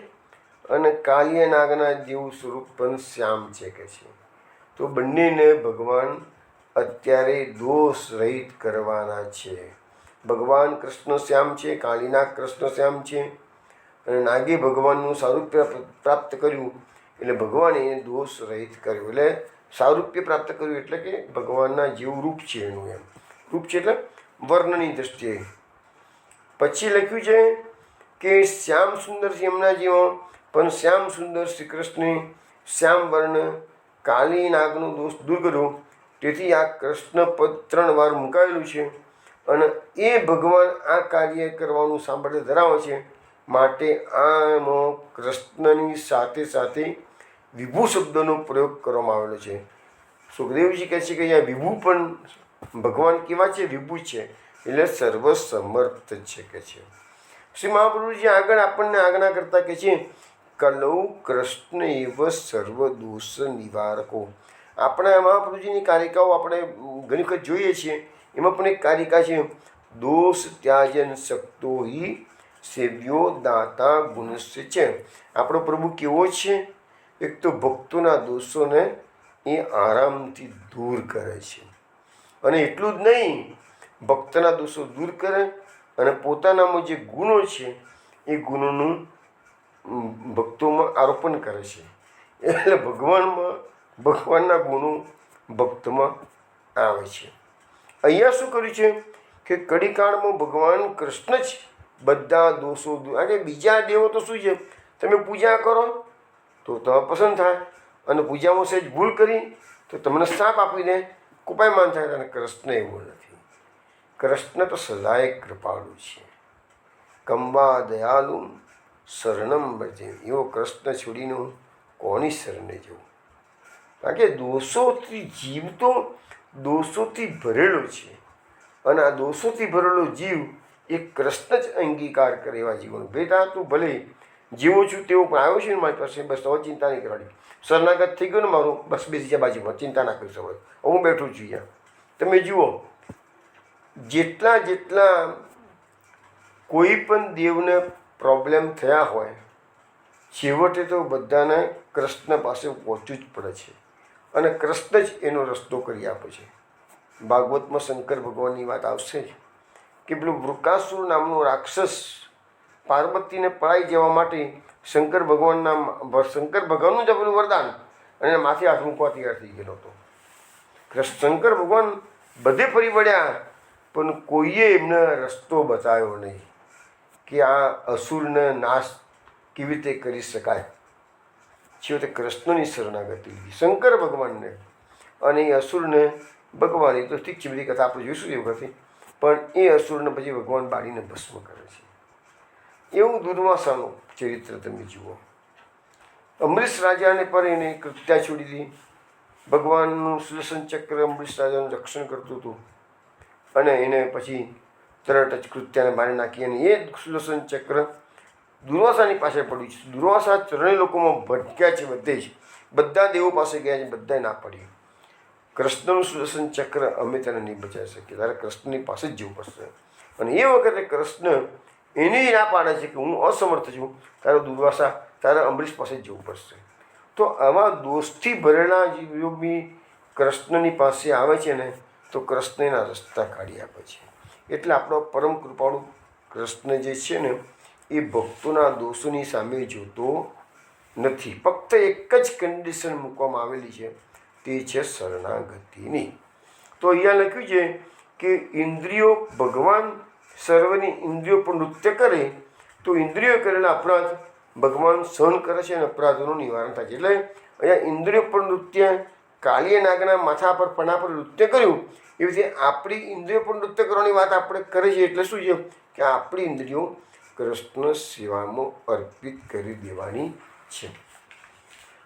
અને કાલિયા નાગના જેવું સ્વરૂપ પણ શ્યામ છે કે છે. તો બંનેને ભગવાન અત્યારે દોષ રહિત કરવાના છે. ભગવાન કૃષ્ણ શ્યામ છે, કાલિનાગ કૃષ્ણ શ્યામ છે, અને નાગે ભગવાનનું સારૂપ્ય પ્રાપ્ત કર્યું એટલે ભગવાને એને દોષ રહિત કર્યો, એટલે સારૂપ્ય પ્રાપ્ત કર્યું, એટલે કે ભગવાનના જેવું રૂપ છે એનું, એમ રૂપ છે એટલે વર્ણની દ્રષ્ટિએ. પછી લખ્યું છે કે શ્યામ સુંદર છે એમના જેવો, પણ શ્યામ સુંદર શ્રી કૃષ્ણે શ્યામ વર્ણ કાલી નાગનો દોષ દૂર કર્યો, તેથી આ કૃષ્ણ પદ 3 વાર મુકાયેલું છે. અને એ ભગવાન આ કાર્ય કરવાનું સામર્થ્ય ધરાવે છે, માટે આમાં કૃષ્ણની સાથે સાથે વિભુ શબ્દનો પ્રયોગ કરવામાં આવેલો છે. સુખદેવજી કહે છે કે અહીંયા વિભુ પણ ભગવાન કેવા છે? વિભુ છે, એટલે સર્વસમર્થ છે કે છે. શ્રી મહાપ્રભુજી આગળ આપણને આજ્ઞા કરતા કે છે કલૌ કૃષ્ણ એવ સર્વ દોષ નિવારકો. આપણા મહાપ્રભુજીની કારિકાઓ આપણે ઘણી વખત જોઈએ છીએ, એમાં પણ એક કારિકા છે દોષ ત્યાજન શક્તો હિ સેવ્યો દાતા ગુણસ્ય છે. આપણો પ્રભુ કેવો છે? એક તો ભક્તોના દોષોને એ આરામથી દૂર કરે છે, અને એટલું જ નહીં, ભક્તના દોષો દૂર કરે અને પોતાનામાં જે ગુણો છે એ ગુણોનું ભક્તોમાં આરોપણ કરે છે. એટલે ભગવાનના ગુણો ભક્તમાં આવે છે. અહીંયા શું કર્યું છે કે કડીકાળમાં ભગવાન કૃષ્ણ જ બધા દોષો દૂર. આજે બીજા દેવો તો શું છે, તમે પૂજા કરો તો તમે પસંદ થાય, અને પૂજામાં સહેજ ભૂલ કરી તો તમને શ્રાપ આપી દે, કૃપાયમાન થાય. અને કૃષ્ણ એવું નથી. કૃષ્ણ તો સદાય કૃપાળુ છે. કંબા દયાલુ શરણમ ભજે. એવો કૃષ્ણ છોડીને કોની શરણે જવું? કારણ કે દોષોથી જીવ તો દોષોથી ભરેલો છે, અને આ દોષોથી ભરેલો જીવ એ કૃષ્ણ જ અંગીકાર કરે એવા જીવન. બેટા તું ભલે જેવો છું તેવો પણ આવ્યો છે ને મારી પાસે, બસ હવે ચિંતા નહીં કરવાની. શરણાગત થઈ ગયો ને મારું, બસ બેસી જા બાજુમાં, ચિંતા ના કરી શકો. હું બેઠું છું અહીંયા. તમે જુઓ, જેટલા કોઈ પણ દેવને પ્રોબ્લેમ થયા હોય, છેવટે તો બધાને કૃષ્ણ પાસે પહોંચવું જ પડે છે, અને કૃષ્ણ જ એનો રસ્તો કરી આપે છે. ભાગવતમાં શંકર ભગવાનની વાત આવશે કે પેલું વૃકાસુર નામનો રાક્ષસ પાર્વતીને પડાઈ જવા માટે શંકર ભગવાનનું જ પેલું વરદાન અને માથે હાથ મૂકવા તૈયાર થઈ ગયેલો હતો. શંકર ભગવાન બધે ફરી વળ્યા, પણ કોઈએ એમને રસ્તો બતાવ્યો નહીં કે આ અસુરને નાશ કેવી રીતે કરી શકાય. છેવટે કૃષ્ણની શરણાગતિ લીધી, શંકર ભગવાનને, અને એ અસુરને ભગવાન, એ તો ઠીક છે, બધી કથા આપણે જોઈશું એ વખતે, પણ એ અસુરને પછી ભગવાન બાળીને ભસ્મ કરે છે. એવું દુર્વાસાનું ચરિત્ર તમે જુઓ. અમરીશ રાજાને પર એને કૃત્યા છોડી દીધી. ભગવાનનું સુદર્શન ચક્ર અમરીશ રાજાનું રક્ષણ કરતું હતું, અને એને પછી તરત જ કૃત્યાને મારી નાખી, અને એ સુદર્શન ચક્ર દુર્વાસાની પાસે પડ્યું છે. દુર્વાસા ચરણે લોકોમાં ભટક્યા છે, બધે જ બધા દેવો પાસે ગયા છે, બધાએ ના પડી. કૃષ્ણનું સુદર્શન ચક્ર અમે તેને નહીં બચાવી શકીએ, તારે કૃષ્ણની પાસે જ જવું પડશે. અને એ વખતે કૃષ્ણ એની ના પાડે છે કે હું અસમર્થ છું, તારે દુર્વાસા, તારે અમરીશ પાસે જ જવું પડશે. તો આવા દોષથી ભરેલા જીવો બી કૃષ્ણની પાસે આવે છે ને, તો કૃષ્ણ એના રસ્તા કાઢી આપે છે. એટલે આપણો પરમ કૃપાળુ કૃષ્ણ જે છે ને, એ ભક્તોના દોષોની સામે જોતો નથી. ફક્ત એક જ કન્ડિશન મૂકવામાં આવેલી છે, તે છે શરણાગતિની. તો અહીંયા લખ્યું છે કે ઇન્દ્રિયો, ભગવાન સર્વની ઇન્દ્રિયો પર નૃત્ય કરે તો ઇન્દ્રિયો કરેલા અપરાધ ભગવાન સહન કરે છે અને અપરાધોનું નિવારણ થાય છે. એટલે અહીંયા ઇન્દ્રિયો પર નૃત્ય, કાળીય નાગના માથા પર પના પર નૃત્ય કર્યું, એવી રીતે આપણી ઇન્દ્રિયો પર નૃત્ય કરવાની વાત આપણે કરીએ છીએ. એટલે શું છે કે આપણી ઇન્દ્રિયો કૃષ્ણ સેવામાં અર્પિત કરી દેવાની છે.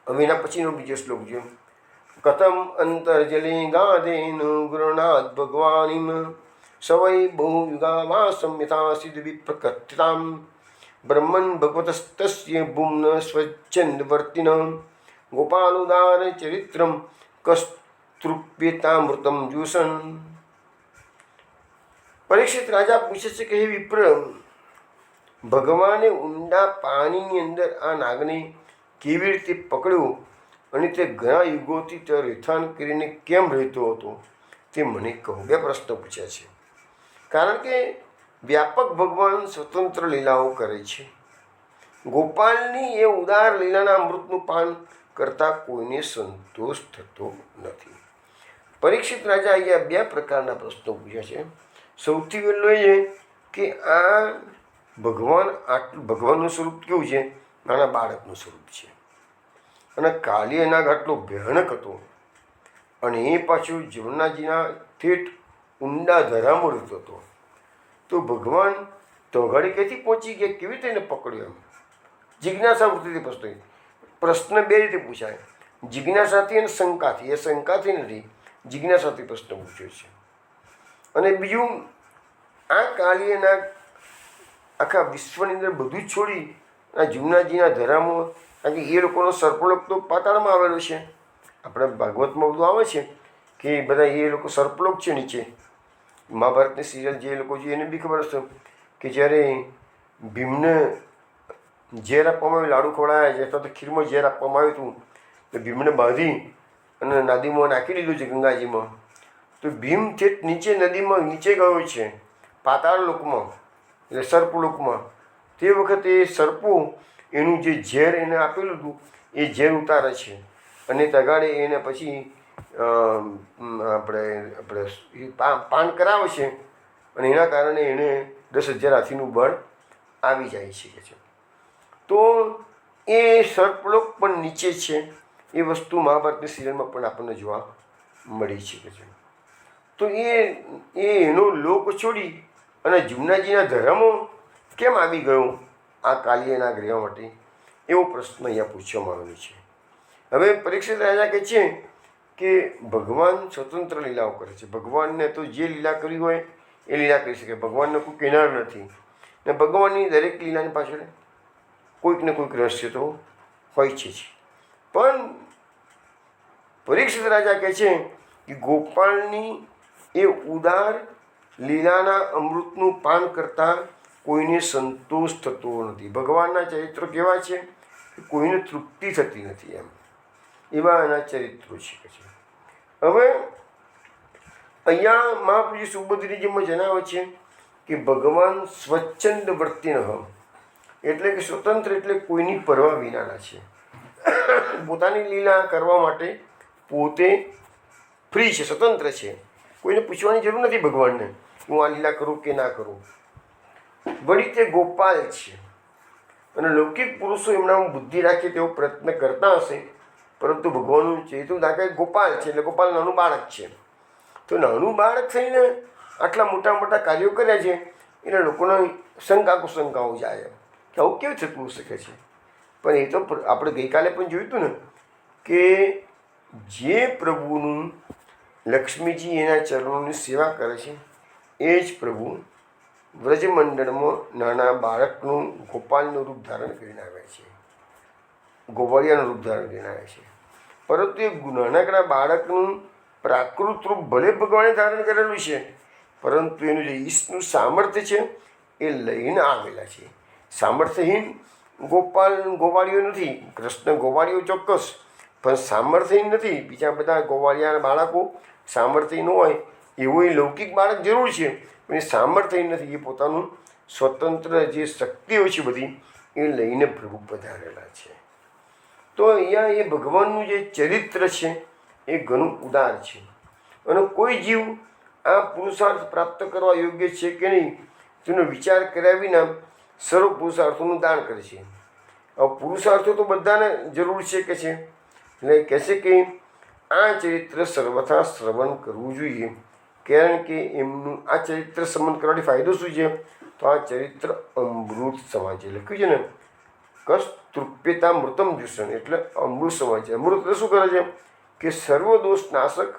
હવે એના પછીનો બીજો શ્લોક છે. કથમ અંતર્જલે ગાધેન ગુરુનાથ ભગવાનીમ સવૈ બહુયુગાવા સંયથા સિદ્ધ વિપ્રકથિતામ બ્રહ્મન ભગવતસ્તસ્ય ભૂમ્ન સ્વચ્છંદવર્તિન ગોપાલુદાર ચરિત્રમ કસ્તૃપ્યતામૃતમ જૂષણ. પરીક્ષિત રાજા પૂછે છે કે હે વિપ્ર, ભગવાને ઊંડા પાણીની અંદર આ નાગને કેવી રીતે પકડ્યો અને તે ઘણા યુગોથી તે રેથાન કરીને કેમ રહેતો હતો તે મને કહો. બે પ્રશ્નો પૂછ્યા છે. કારણ કે વ્યાપક ભગવાન સ્વતંત્ર લીલાઓ કરે છે. ગોપાલની એ ઉદાર લીલાના અમૃતનું પાન કરતાં કોઈને સંતોષ થતો નથી. પરીક્ષિત રાજા અહીંયા 2 પ્રકારના પ્રશ્નો પૂછ્યા છે. સૌથી પહેલો એ કે આ ભગવાનનું સ્વરૂપ કેવું છે? નાના બાળકનું સ્વરૂપ છે. અને કાલિય નાગ આટલો ભયાનક હતો, અને એ પાછું જમનાજીના ઠેઠ ઊંડા ધરામાં રહેતો હતો. તો ભગવાન તો ઘડી ક્યાંથી પહોંચી ગયા? કેવી રીતે એને પકડ્યો? એમ જિજ્ઞાસા વૃત્તિથી પ્રશ્ન 2 રીતે પૂછાય, જિજ્ઞાસાથી અને શંકાથી. એ શંકાથી નથી, જિજ્ઞાસાથી પ્રશ્ન પૂછ્યો છે. અને બીજું, આ કાલિય નાગ આખા વિશ્વની અંદર બધું જ છોડી આ જમનાજીના ધરામાં, કારણ કે એ લોકોનો સર્પલોક તો પાતાળમાં આવેલો છે. આપણે ભાગવતમાં બધું આવે છે કે બધા એ લોકો સર્પલોક છે નીચે. મહાભારતની સિરિયલ જે લોકો જોઈએ એને બી ખબર હશે કે જ્યારે ભીમને ઝેર આપવામાં આવ્યું, લાડુ ખવડાયા છે અથવા તો ખીરમાં ઝેર આપવામાં આવ્યું હતું, તો ભીમને બાંધી અને નદીમાં નાખી દીધું છે, ગંગાજીમાં. તો ભીમ ઠેઠ નીચે નદીમાં નીચે ગયો છે, પાતાળ લોકમાં, એટલે સર્પલોકમાં. તે વખતે સર્પો એનું જે ઝેર એને આપેલું હતું એ ઝેર ઉતારે છે અને તગાડે એને પછી આપણે પાન કરાવે છે, અને એના કારણે એને 10,000 હાથીનું બળ આવી જાય છે. તો એ સર્પલોક પણ નીચે છે. એ વસ્તુ મહાભારતની સિરિયલમાં પણ આપણને જોવા મળી છે. તો એનો લોક છોડી અને જમનાજીના ધર્મો કેમ આવી ગયો આ કાલિય નાગ રહેવા માટે? એવો પ્રશ્ન અહીંયા પૂછવામાં આવેલો છે. હવે પરીક્ષિત રાજા કહે છે કે ભગવાન સ્વતંત્ર લીલાઓ કરે છે. ભગવાનને તો જે લીલા કરવી હોય એ લીલા કરી શકે. ભગવાનને કોઈ કિનાર નથી, ને ભગવાનની દરેક લીલાની પાછળ કોઈક ને કોઈક રહસ્ય તો હોય છે જ. પણ પરીક્ષિત રાજા કહે છે કે ગોપાળની એ ઉદાર લીલાના અમૃતનું પાન કરતાં કોઈને સંતોષ થતો નથી. ભગવાનના ચરિત્રો કેવા છે? કોઈને તૃપ્તિ થતી નથી. એવા એના ચરિત્રો છે. હવે અહીંયા મહાપ્રભુજી સુબોધરીજીમાં જણાવે છે કે ભગવાન સ્વચ્છંદ વર્તિનઃ, એટલે કે સ્વતંત્ર એટલે કોઈની પરવા વિનાના છે. પોતાની લીલા કરવા માટે પોતે ફ્રી છે, સ્વતંત્ર છે. કોઈને પૂછવાની જરૂર નથી ભગવાનને હું આ લીલા કરું કે ના કરું. વળી તે ગોપાલ છે, અને લૌકિક પુરુષો એમનામાં બુદ્ધિ રાખે તેવો પ્રયત્ન કરતા હશે, પરંતુ ભગવાનનું ચેતું દાખલ ગોપાલ છે, એટલે ગોપાલ નાનું બાળક છે. તો નાનું બાળક થઈને આટલા મોટા મોટા કાર્યો કર્યા છે, એટલે લોકોને શંકાઓ જાય કે આવું કેવું થતું શકે છે. પણ એ તો આપણે ગઈકાલે પણ જોયું હતું ને કે જે પ્રભુનું લક્ષ્મીજી એના ચરણોની સેવા કરે છે એ જ પ્રભુ વ્રજમંડળમાં નાના બાળકનું ગોપાલનું રૂપ ધારણ કરીને આવે છે, ગોવાળિયાનું રૂપ ધારણ કરીને આવે છે. પરંતુ એ નાનકડા બાળકનું પ્રાકૃત રૂપ ભલે ભગવાને ધારણ કરેલું છે, પરંતુ એનું જે ઈષ્ટનું સામર્થ્ય છે એ લઈને આવેલા છે. સામર્થ્યહીન ગોવાળીઓ નથી. કૃષ્ણ ગોવાળીઓ ચોક્કસ, પણ સામર્થ્યહીન નથી. બીજા બધા ગોવાળિયાના બાળકો સામર્થ્યહીન હોય એવું એ લૌકિક બાળક જરૂર છે, પણ એ સામર્થ્યહીન નથી. એ પોતાનું સ્વતંત્ર જે શક્તિઓ છે બધી એ લઈને પ્રભુ પધારેલા છે. તો અહીંયા એ ભગવાનનું જે ચરિત્ર છે એ ઘણું ઉદાર છે, અને કોઈ જીવ આ પુરુષાર્થ પ્રાપ્ત કરવા યોગ્ય છે કે નહીં તેનો વિચાર કર્યા વિના સર્વ પુરુષાર્થોનું દાન કરે છે. હવે પુરુષાર્થો તો બધાને જરૂર છે કે છે, એટલે કહે છે કે આ ચરિત્ર સર્વથા શ્રવણ કરવું જોઈએ, કારણ કે એમનું આ ચરિત્ર શ્રવણ કરવાથી ફાયદો શું છે? તો આ ચરિત્ર અમૃત સમાન છે. લખ્યું છે ને કશ તૃપ્યતા મૃતમ જુષણ, એટલે અમૃત સમાન છે. અમૃત એટલે શું કરે છે કે સર્વ દોષ નાશક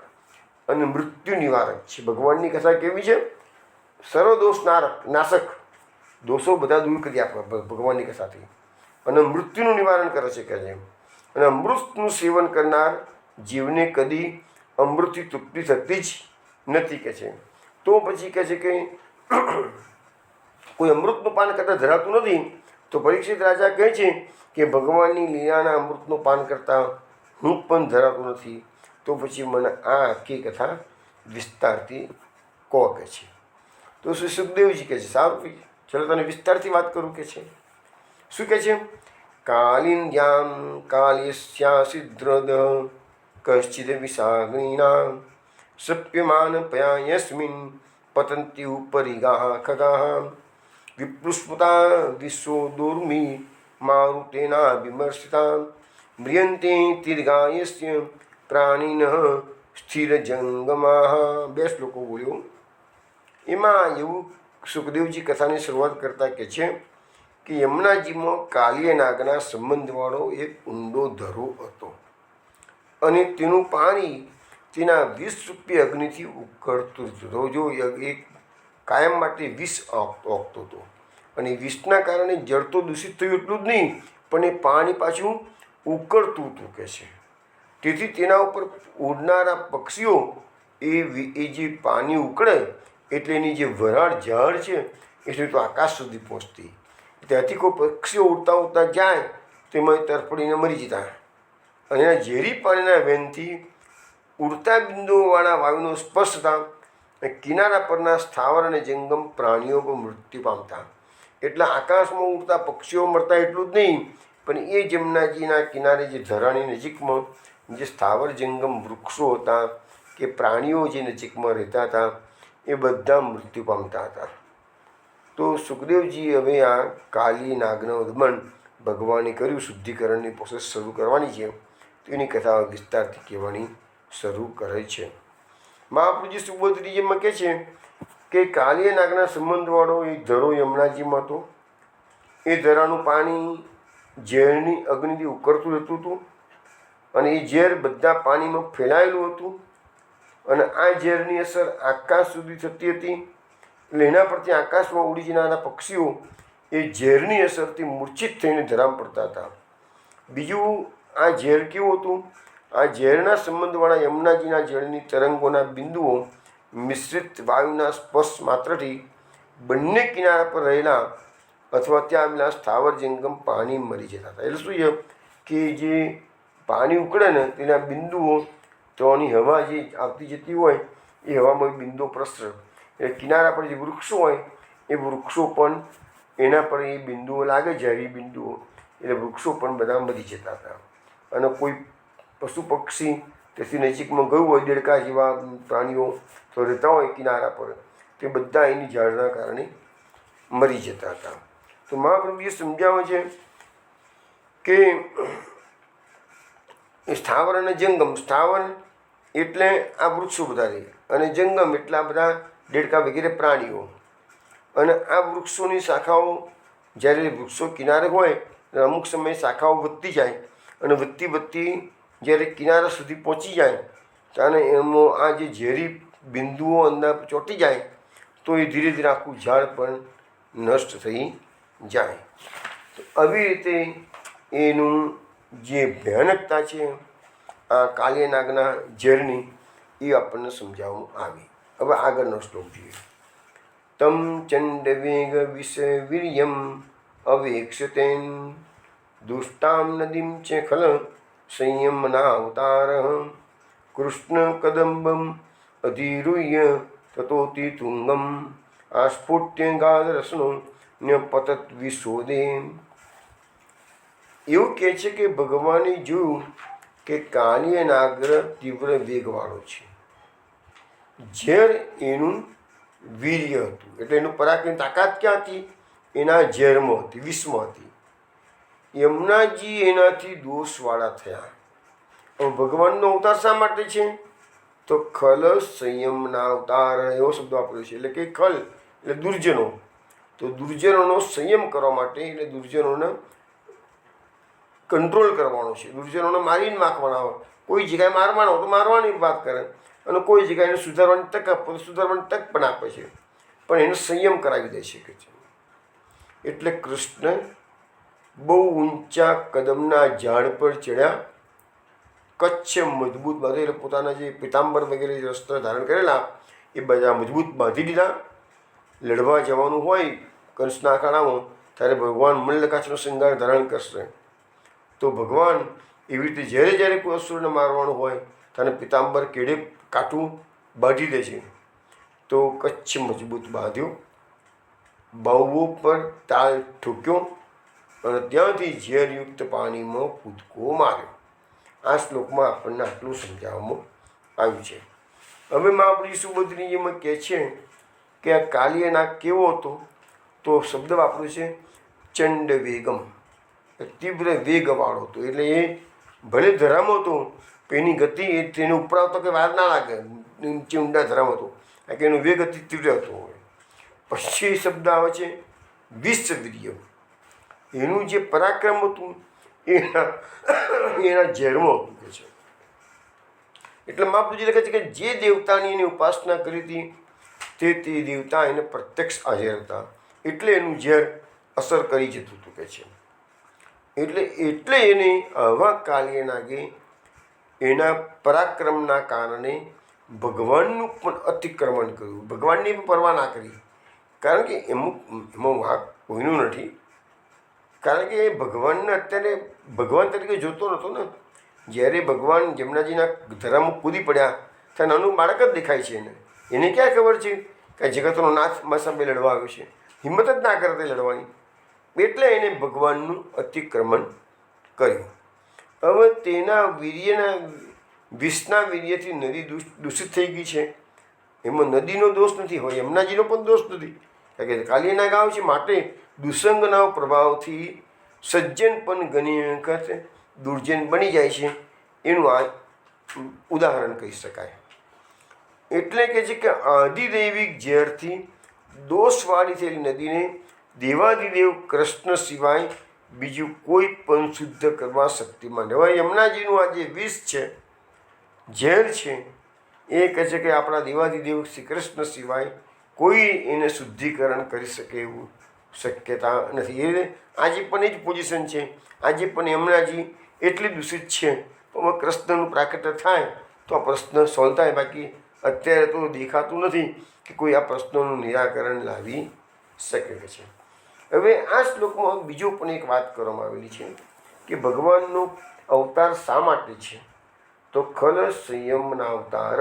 અને મૃત્યુ નિવારક છે. ભગવાનની કથા કેવી છે? સર્વ દોષ નાશક, દોષો બધા દૂર કરી આપે ભગવાનની કથાથી, અને મૃત્યુનું નિવારણ કરે છે કે છે. અને અમૃતનું સેવન કરનાર જીવને કદી અમૃતથી તૃપ્તિ થતી જ નથી કે છે. તો પછી કહે છે કે કોઈ અમૃતનું પાન કરતાં ધરાતું નથી. તો પરીક્ષિત રાજા કહે છે કે ભગવાનની લીલાના અમૃતનું પાન કરતાં હું પણ ધરાતું નથી. તો પછી મને આ આખી કથા વિસ્તારથી કહો કે છે. તો શ્રી સુખદેવજી કહે છે સારું, ચલો તને વિસ્તારથી વાત કરું કે છે. શું કહે છે કાલિંદ્યામ કાલ્યસ્યાસિદ્રદ કશ્ચિદ વિષાગ્નિના સપ્યમાન પયા યસ્મિન પતંતિ ઉપરિગાહ ખગાહ વિપ્લુષ્પતા વિશ્વો દુર્મી મારુતેના વિમર્શિતા મ્રિયન્તે તીર્ઘાયસ્ય પ્રાણીન સ્થિરજંગમાહ. 2 શ્લોકો બોલ્યો. એમાં એવું સુખદેવજી કથાની શરૂઆત કરતા કહે છે કે યમુનાજીમાં કાલિય નાગના સંબંધવાળો એક ઊંડો ધરો હતો અને તેનું પાણી તેના 20 રૂપિયા અગ્નિથી ઉકળતું હતું. જો એક કાયમ માટે વિષ ઓગતો હતો અને વિષના કારણે જળ તો દૂષિત થયું એટલું જ નહીં, પણ એ પાણી પાછું ઉકળતું હતું કહે છે. તેથી તેના ઉપર ઉડનારા પક્ષીઓ એ જે પાણી ઉકળે એટલે એની જે વરાળ ઝાડ છે એ તો આકાશ સુધી પહોંચતી. ત્યાંથી કોઈ પક્ષીઓ ઉડતા ઉડતા જાય તેમાં તરફડીને મરી જતા. અને એના ઝેરી પાણીના વેનથી ઉડતા બિંદુઓવાળા વાયુનો સ્પર્શ થતા કિનારા પરના સ્થાવર અને જંગમ પ્રાણીઓ પણ મૃત્યુ પામતા. એટલા આકાશમાં ઉડતા પક્ષીઓ મરતા એટલું જ નહીં, પણ એ જમનાજીના કિનારે જે ધરાની નજીકમાં જે સ્થાવર જંગમ વૃક્ષો હતા કે પ્રાણીઓ જે નજીકમાં રહેતા હતા એ બધા મૃત્યુ પામતા હતા. તો સુખદેવજી હવે આ કાલી નાગનો દમન ભગવાને કર્યું, શુદ્ધિકરણની પ્રોસેસ શરૂ કરવાની છે, તો એની કથા વિસ્તારથી કહેવાની શરૂ કરે છે. મહાપ્રભુજી સુબોધરીજીમાં કહે છે કે કાલિય નાગના સંબંધવાળો એક ધરો યમુનાજીમાં હતો. એ ધરાનું પાણી ઝેરની અગ્નિથી ઉકળતું રહેતું હતું અને એ ઝેર બધા પાણીમાં ફેલાયેલું હતું અને આ ઝેરની અસર આકાશ સુધી થતી હતી. એટલે એના પરથી આકાશમાં ઉડી જનારા પક્ષીઓ એ ઝેરની અસરથી મૂર્છિત થઈને ધરામ પડતા હતા. બીજું આ ઝેર કેવું હતું? આ ઝેરના સંબંધવાળા યમુનાજીના જળની તરંગોના બિંદુઓ મિશ્રિત વાયુના સ્પર્શ માત્રથી બંને કિનારા પર રહેલા અથવા ત્યાં આવેલા સ્થાવર જંગમ પાણી મરી જતા હતા. એટલે શું છે કે જે પાણી ઉકળે ને તેના બિંદુઓ ત્યાંની હવા જે આવતી જતી હોય એ હવામાં બિંદુઓ પ્રસરે. એટલે કિનારા પર જે વૃક્ષો હોય એ વૃક્ષો પણ એના પર એ બિંદુઓ લાગે, ઝેરી બિંદુઓ, એટલે વૃક્ષો પણ બધા મરી જતા હતા. અને કોઈ પશુ પક્ષી તેથી નજીકમાં ગયું હોય, દેડકા જેવા પ્રાણીઓ તો રહેતા હોય કિનારા પર, તે બધા એની ઝાડના કારણે મરી જતા હતા. તો મહાપ્રભુએ સમજાવે છે કે એ સ્થાવર અને જંગમ, સ્થાવર એટલે આ વૃક્ષો બધા રહે અને જંગમ એટલે આ બધા દેડકા વગેરે પ્રાણીઓ. અને આ વૃક્ષોની શાખાઓ જ્યારે વૃક્ષો કિનારે હોય અમુક સમયે શાખાઓ વધતી જાય અને વધતી વધતી જ્યારે કિનારા સુધી પહોંચી જાય ત્યારે એમાં આ જે ઝેરી બિંદુઓ અંદર ચોંટી જાય તો એ ધીરે ધીરે આખું ઝાડ પણ નષ્ટ થઈ જાય. તો આવી રીતે એનું જે ભયાનકતા છે આ કાલિય નાગના ઝેરની એ આપણને સમજાવવામાં આવી. હવે આગળનો શ્લોક જોઈએ. તમ ચંડવેગ વિષ વીર્યમ અવેક્ષતેન દુષ્ટામ નદીમ ચ ખલ સંયમનાવતાર કૃષ્ણ કદંબમ અધિરુહ્ય તતોતિ તુંગમ આસ્ફુટ્ય ગાદરસનો પતત વિશોદે. એવું કહે છે કે ભગવાને જોયું કે કાલિય નાગ તીવ્ર વેગવાળો છે. ઝેર એનું વીર્ય હતું, એટલે એનું પરાક્રમની તાકાત ક્યાં હતી? એના ઝેરમાં હતી, વિષમાં હતી. યમુનાજી એનાથી દોષવાળા થયા. હવે ભગવાનનો અવતાર શા માટે છે? તો ખલ સંયમના અવતાર એવો શબ્દ વાપર્યો છે. એટલે કે ખલ એટલે દુર્જનો, તો દુર્જનોનો સંયમ કરવા માટે, એટલે દુર્જનોને કંટ્રોલ કરવાનો છે. દુર્જનોને મારીને નાખવાના હોય. કોઈ જગ્યાએ મારવાનો હોય તો મારવાની વાત કરે અને કોઈ જગ્યાએ એને સુધારવાની તક આપો તો સુધારવાની તક પણ આપે છે, પણ એનો સંયમ કરાવી દઈ શકે છે. એટલે કૃષ્ણ બહુ ઊંચા કદમના ઝાડ પર ચડ્યા, કચ્છ મજબૂત બાંધે, એટલે પોતાના જે પિતાંબર વગેરે વસ્ત્ર ધારણ કરેલા એ બધા મજબૂત બાંધી દીધા. લડવા જવાનું હોય કંસના અખાડામાં ત્યારે ભગવાન મલ્લકાછનો શૃંગાર ધારણ કરશે. તો ભગવાન એવી રીતે જ્યારે જ્યારે કોઈ અસુરને મારવાનું હોય ત્યારે પિતાંબર કેડે કાઠું બાંધી દે છે. તો કચ્છ મજબૂત બાંધ્યો, બાહુઓ પર તાલ ઠોક્યો અને ત્યાંથી ઝેરયુક્ત પાણીમાં કૂદકો માર્યો. આ શ્લોકમાં આપણને આટલું સમજાવવામાં આવ્યું છે. હવે મહાપ્રભુ સુભદ્રીજીમાં કહે છે કે આ કાલિયનાગ કેવો હતો, તો શબ્દ વાપર્યું છે ચંડ વેગમ, તીવ્ર વેગવાળો હતો. એટલે એ ભલે ધરામાં હતો પણ એની ગતિ એ તેને ઉપર આવતો કે વાર ના લાગે, નીચે ઊંડા ધરામાં હતો, કારણ કે એનો વેગ અતિ તીવ્ર હતો. પછી શબ્દ આવે છે વિષવીર્ય, એનું જે પરાક્રમ હતું એના ઝેરમાં હતું કે છે. એટલે મહાપ્રભુજી લખે છે કે જે દેવતાની એની ઉપાસના કરી હતી તે દેવતા એને પ્રત્યક્ષ હાજર હતા, એટલે એનું ઝેર અસર કરી જતું હતું કે છે. એટલે એને આવા કાલિયનાગે એના પરાક્રમના કારણે ભગવાનનું પણ અતિક્રમણ કર્યું, ભગવાનની પણ પરવા ના કરી. કારણ કે એમાં વાંક કોઈનું નથી, કારણ કે એ ભગવાનને અત્યારે ભગવાન તરીકે જોતો નહોતો ને. જ્યારે ભગવાન જમનાજીના ધરામાં કૂદી પડ્યા ત્યાં નાનું બાળક જ દેખાય છે એને ક્યાં ખબર છે કે જગતનો નાથ મારા સામે લડવા આવ્યો છે, હિંમત જ ના કરે તે લડવાની. એટલે એને ભગવાનનું અતિક્રમણ કર્યું. હવે તેના વીર્યના વિષના વીર્યથી નદી દૂષિત થઈ ગઈ છે. એમાં નદીનો દોષ નથી, હોય યમુનાજીનો પણ દોષ નથી, કારણ કે કાલિયના ગામ છે. માટે દુસંગના પ્રભાવથી સજ્જન પણ ઘણી વખત દુર્જન બની જાય છે. એનું આ ઉદાહરણ કહી શકાય. એટલે કે છે કે આદિદૈવિક ઝેરથી દોષવાળી થયેલી નદીને દેવાદિદેવ કૃષ્ણ સિવાય બીજું કોઈ પણ શુદ્ધ કરવા શક્તિમાન. હવે યમુનાજીનું આ જે વિષ છે, ઝેર છે, એ કહે છે કે આપણા દેવાદિદેવ શ્રી કૃષ્ણ સિવાય કોઈ એને શુદ્ધિકરણ કરી શકે એવું શક્યતા નથી. એ આજે પણ એ જ પોઝિશન છે. આજે પણ યમુનાજી એટલી દૂષિત છે. પણ કૃષ્ણનું પ્રાકટ્ય થાય તો આ પ્રશ્ન સોલ્વ થાય. બાકી અત્યારે તો દેખાતું નથી કે કોઈ આ પ્રશ્નોનું નિરાકરણ લાવી શકે છે. હવે આ શ્લોકમાં બીજો પણ એક વાત કરવામાં આવેલી છે કે ભગવાનનો અવતાર શા માટે છે, તો ખલ સંયમના અવતાર.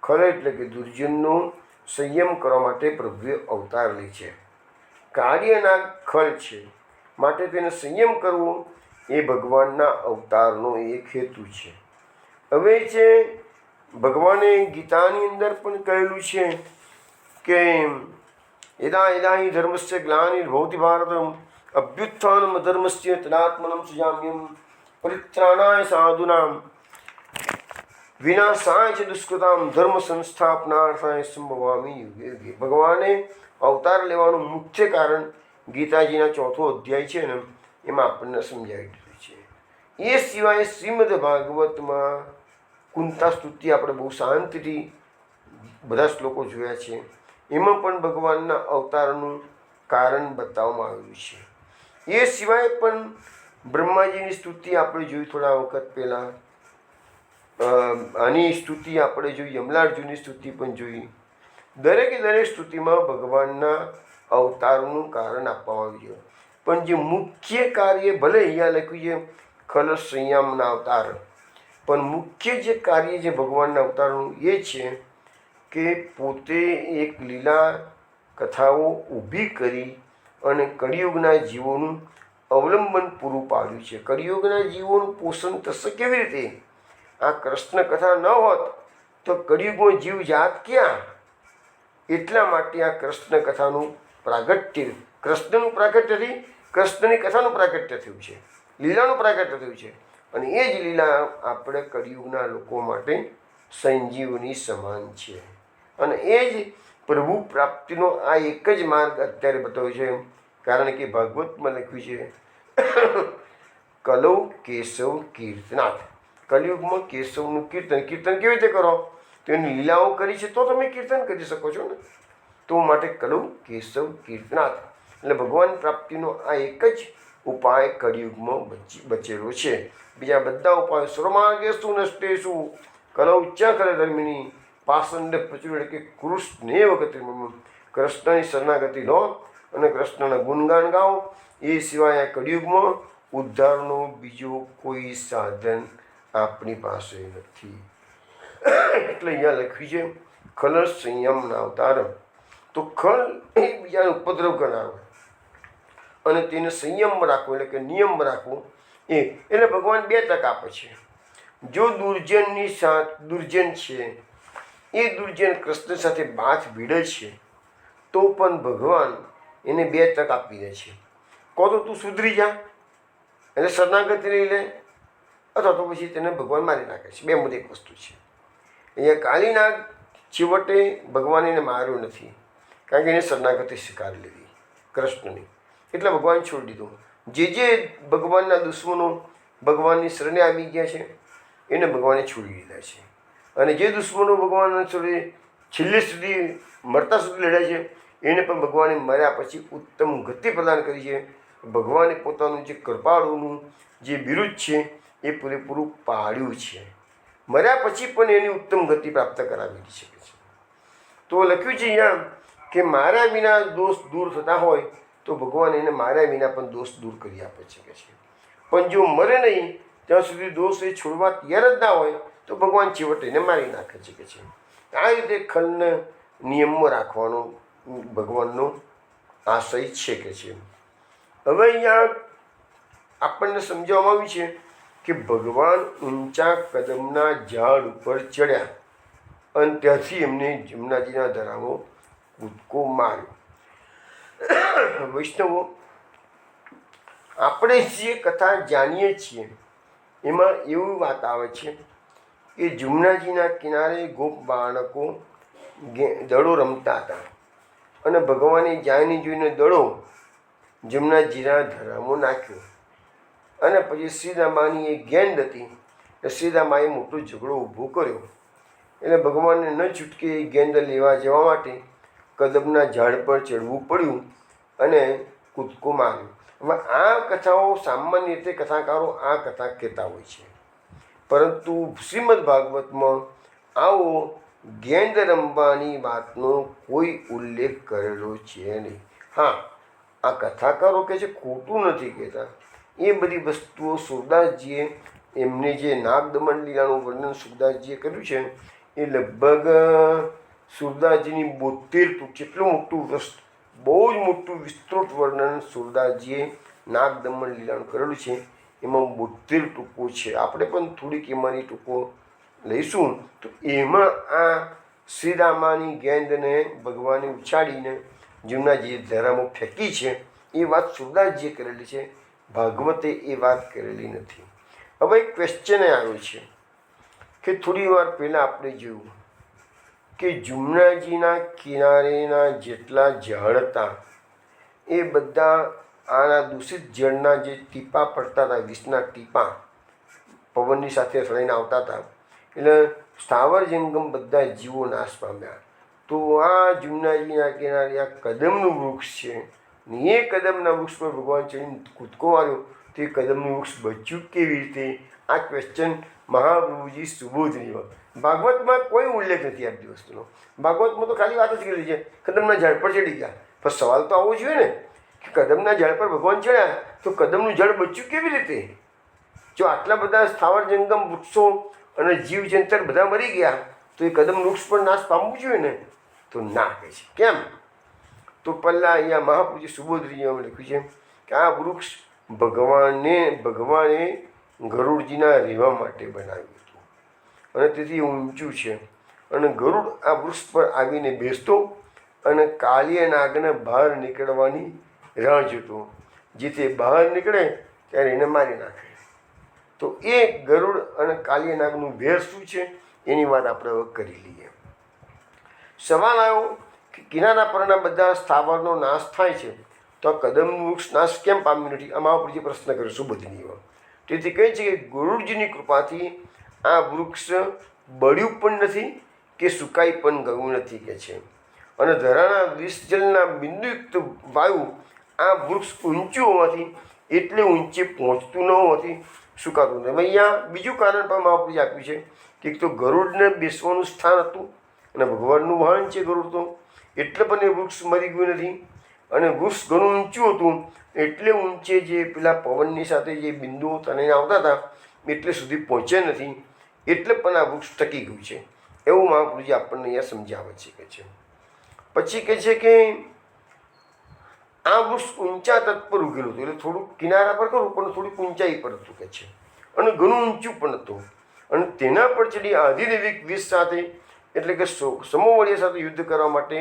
ખલ એટલે કે દુર્જનનો સંયમ કરવા માટે પ્રભુએ અવતાર લે છે. કાર્યના ખલ છે, માટે તેને સંયમ કરવો એ ભગવાનના અવતારનો એક હેતુ છે. હવે છે ભગવાને ગીતાની અંદર પણ કહેલું છે કે યદા યદા હિ ધર્મસ્ય ગ્લાનિર્ભવતિ ભારત અભ્યુત્થાનમ અધર્મસ્ય તદાત્મનં સૃજામ્યહં પરિત્રાણાય સાધૂનાં વિનાશાય ચ દુષ્કૃતાં ધર્મ સંસ્થાપનાર્થાય સંભવામિ યુગે યુગે. ભગવાને અવતાર લેવાનું મુખ્ય કારણ ગીતાજીના 4થો અધ્યાય છે ને એમાં આપણને સમજાવી દીધું છે. એ સિવાય શ્રીમદ ભાગવતમાં કુંતા સ્તુતિ આપણે બહુ શાંતિથી બધા શ્લોકો જોયા છે. એમાં પણ ભગવાનના અવતારનું કારણ બતાવવામાં આવેલું છે. એ સિવાય પણ બ્રહ્માજીની સ્તુતિ આપણે જોઈ થોડા વખત પહેલાં, આની સ્તુતિ આપણે જોઈ, યમલાર્જુનની સ્તુતિ પણ જોઈ. દરેકે દરેક સ્તુતિમાં ભગવાનના અવતારનું કારણ આપવામાં આવ્યું છે. પણ જે મુખ્ય કાર્ય ભલે અહીંયા લખ્યું છે ખલ સંયમના અવતાર, પણ મુખ્ય જે કાર્ય જે ભગવાનના અવતારનું એ છે કે પોતે એક લીલા કથાઓ ઊભી કરી અને કળિયુગના જીવોનું અવલંબન પૂરું પાડ્યું છે. કળિયુગના જીવોનું પોષણ થશે કેવી રીતે? આ કૃષ્ણ કથા ન હોત તો કળિયુગમાં જીવ જાત ક્યાં? એટલા માટે આ કૃષ્ણ કથાનું પ્રાગટ્ય, કૃષ્ણનું પ્રાગટ્યથી કૃષ્ણની કથાનું પ્રાગટ્ય થયું છે, લીલાનું પ્રાગટ્ય થયું છે. અને એ જ લીલા આપણે કળિયુગના લોકો માટે સંજીવની સમાન છે. અને એ જ પ્રભુ પ્રાપ્તિનો આ એક જ માર્ગ અત્યારે બતાવ્યો છે. કારણ કે ભાગવતમાં લખ્યું છે કલૌ કેશવ કીર્તનાથ. કલિયુગમાં કેશવનું કીર્તન. કીર્તન કેવી રીતે કરો? તો એની લીલાઓ કરી છે તો તમે કીર્તન કરી શકો છો ને. તો માટે કલૌ કેશવ કીર્તનાથ. એટલે ભગવાન પ્રાપ્તિનો આ એક જ ઉપાય કળિયુગમાં બચેલો છે. બીજા બધા ઉપાયો સર્વમાર્ગેષુ નષ્ટેષુ કલૌ ચ ખલ ધર્મિણી પાસંડ પ્રચુર કે કૃષ્ણેવ ગતિ. કૃષ્ણની શરણાગતિ લો અને કૃષ્ણના ગુણગાન ગાઓ. એ સિવાય આ કળિયુગમાં ઉદ્ધારનો બીજો કોઈ સાધન આપણી પાસે નથી. એટલે અહીંયા લખ્યું છે ખલ સંયમના અવતાર. તો ખલ એ બીજાને ઉપદ્રવ કરનારો, અને તેને સંયમ રાખવો એટલે કે નિયમ રાખવો એટલે ભગવાન 2 તક આપે છે. જો દુર્જનની દુર્જન છે એ દુર્જન કૃષ્ણ સાથે બાથ ભીડે છે તો પણ ભગવાન એને 2 તક આપી દે છે. કહો તો તું સુધરી જા એટલે શરણાગતિ લઈ લે, અથવા તો પછી તેને ભગવાન મારી નાખે છે. 2 માંથી એક વસ્તુ છે. અહીંયા કાલીનાગ છેવટે ભગવાન એને માર્યો નથી, કારણ કે એને શરણાગતિ સ્વીકારી લીધી કૃષ્ણની, એટલે ભગવાન છોડી દીધું. જે ભગવાનના દુશ્મનો ભગવાનની શરણે આવી ગયા છે એને ભગવાને છોડી દીધા છે, અને જે દુશ્મનો ભગવાનના છોડી છેલ્લે સુધી મરતા સુધી લડ્યા છે એને પણ ભગવાને મર્યા પછી ઉત્તમ ગતિ પ્રદાન કરી છે. ભગવાને પોતાનું જે કૃપાળુનું જે બિરુદ છે એ પૂરેપૂરું પાડ્યું છે. મર્યા પછી પણ એની ઉત્તમ ગતિ પ્રાપ્ત કરાવી શકે છે. તો લખ્યું છે અહીંયા કે માર્યા વિના દોષ દૂર થતા હોય તો ભગવાન એને માર્યા વિના પણ દોષ દૂર કરી આપે છે. પણ જો મરે નહીં ત્યાં સુધી દોષ એ છોડવા તૈયાર જ ના હોય તો ભગવાન છેવટે એને મારી નાખે છે. આ રીતે ખલને નિયમમાં રાખવાનો ભગવાનનો આશય છે કે. હવે અહીંયા આપણને સમજાવવામાં આવ્યું છે કે ભગવાન ઊંચા કદમના ઝાડ ઉપર ચડ્યા અને ત્યાંથી એમને જમનાજીના ધરામાં કૂદકો માર્યો. વૈષ્ણવો, આપણે જે કથા જાણીએ છીએ એમાં એવી વાત આવે છે કે જમનાજીના કિનારે ગોપ બાળકો દડો રમતા હતા અને ભગવાને જાયને જોઈને દડો જમનાજીના ધરામાં નાખ્યો, અને પછી શ્રીદામાની એક ગેંદ હતી એટલે શ્રીદામાએ મોટો ઝઘડો ઊભો કર્યો. એટલે ભગવાનને ન છૂટકે એ ગેંદ લેવા જવા માટે કદમના ઝાડ પર ચડવું પડ્યું અને કૂદકો માર્યો. હવે આ કથાઓ સામાન્ય રીતે કથાકારો આ કથા કહેતા હોય છે, પરંતુ શ્રીમદ ભાગવતમાં આવો ગેંદ રમવાની વાતનો કોઈ ઉલ્લેખ કરેલો છે નહીં. હા, આ કથાકારો કહે છે, ખોટું નથી કહેતા. એ બધી વસ્તુઓ સુરદાસજીએ એમને જે નાગદમન લીલાનું વર્ણન સુરદાસજીએ કર્યું છે એ લગભગ સુરદાસજીની 72 ટૂંક, કેટલું મોટું બહુ જ મોટું વિસ્તૃત વર્ણન સુરદાસજીએ નાગદમન લીલાનું કરેલું છે. એમાં 72 ટૂંકો છે. આપણે પણ થોડીક એમાંની ટૂંકો લઈશું. તો એમાં આ શ્રીરામાની ગેંદને ભગવાને ઉછાળીને જમનાજીએ ધરામાં ફેંકી છે એ વાત સુરદાસજીએ કરેલી છે, ભાગવતે એ વાત કરેલી નથી. હવે એક ક્વેશ્ચન આવ્યો છે કે થોડી વાર પહેલાં આપણે જોયું કે જમનાજીના કિનારેના જેટલા ઝાડ હતા એ બધા આના દૂષિત જળના જે ટીપા પડતા હતા, વિષના ટીપા પવનની સાથે રળીને આવતા હતા, એટલે સ્થાવર જંગમ બધા જીવો નાશ પામ્યા. તો આ જમનાજીના કિનારે આ કદમનું વૃક્ષ છે ને એ કદમના વૃક્ષ પર ભગવાન ચડીને કૂદકો માર્યો તો એ કદમનું વૃક્ષ બચ્યું કેવી રીતે? આ ક્વેશ્ચન મહાપ્રભુજી સુબોધની ભાગવતમાં કોઈ ઉલ્લેખ નથી આ વસ્તુનો. ભાગવતમાં તો ખાલી વાત જ કરી છે કદમના ઝાડ પર ચડી ગયા. પણ સવાલ તો આવવો જોઈએ ને કે કદમના ઝાડ પર ભગવાન ચડ્યા તો કદમનું ઝાડ બચ્યું કેવી રીતે? જો આટલા બધા સ્થાવર જંગમ વૃક્ષો અને જીવજંતર બધા મરી ગયા તો એ કદમ વૃક્ષ પર નાશ પામવું જોઈએ ને? તો ના કહે છે. કેમ? તો પહેલાં અહીંયા મહાપુરુષ સુબોધજીએ લખ્યું છે કે આ વૃક્ષ ભગવાને ગરુડજીના રહેવા માટે બનાવ્યું હતું અને તેથી ઊંચું છે, અને ગરુડ આ વૃક્ષ પર આવીને બેસતો અને કાલિય નાગને બહાર નીકળવાની રાહ જોતો, જેથી બહાર નીકળે ત્યારે એને મારી નાખે. તો એ ગરુડ અને કાલિય નાગનું ભેર શું છે એની વાત આપણે હવે કરી લઈએ. સવાલ આવ્યો કે કિનારા પરના બધા સ્થાવરનો નાશ થાય છે તો આ કદમનું વૃક્ષ નાશ કેમ પામ્યું નથી? આ મહાપુરુષે પ્રશ્ન કર્યો સુબોધનીય. તેથી કહે છે કે ગરુડજીની કૃપાથી આ વૃક્ષ બળ્યું પણ નથી કે સુકાઈ પણ ગયું નથી કે છે. અને ધરાના વિષજલના બિંદુયુક્ત વાયુ આ વૃક્ષ ઊંચું હોવાથી એટલે ઊંચે પહોંચતું ન હોવાથી સુકાતું નથી. અહીંયા બીજું કારણ પણ મહાપુરુષે આપ્યું છે કે એક તો ગરુડને બેસવાનું સ્થાન હતું અને ભગવાનનું વાહન છે ગરુડ, તો એટલે પણ એ વૃક્ષ મરી ગયું નથી. અને વૃક્ષ ઘણું ઊંચું હતું એટલે ઊંચે જે પેલા પવનની સાથે જે બિંદુઓ તને આવતા હતા એટલે સુધી પહોંચે નથી, એટલે પણ આ વૃક્ષ ટકી ગયું છે. એવું મહાપુરુષજી આપણને અહીંયા સમજાવે છે કે છે. પછી કહે છે કે આ વૃક્ષ ઊંચા તટ પર ઉગેલું હતું, એટલે થોડુંક કિનારા પર ખરું પણ થોડીક ઊંચાઈ પર હતું કે છે, અને ઘણું ઊંચું પણ હતું. અને તેના પર ચડી આધિદેવિક વિષ સાથે એટલે કે સમોવડીયા સાથે યુદ્ધ કરવા માટે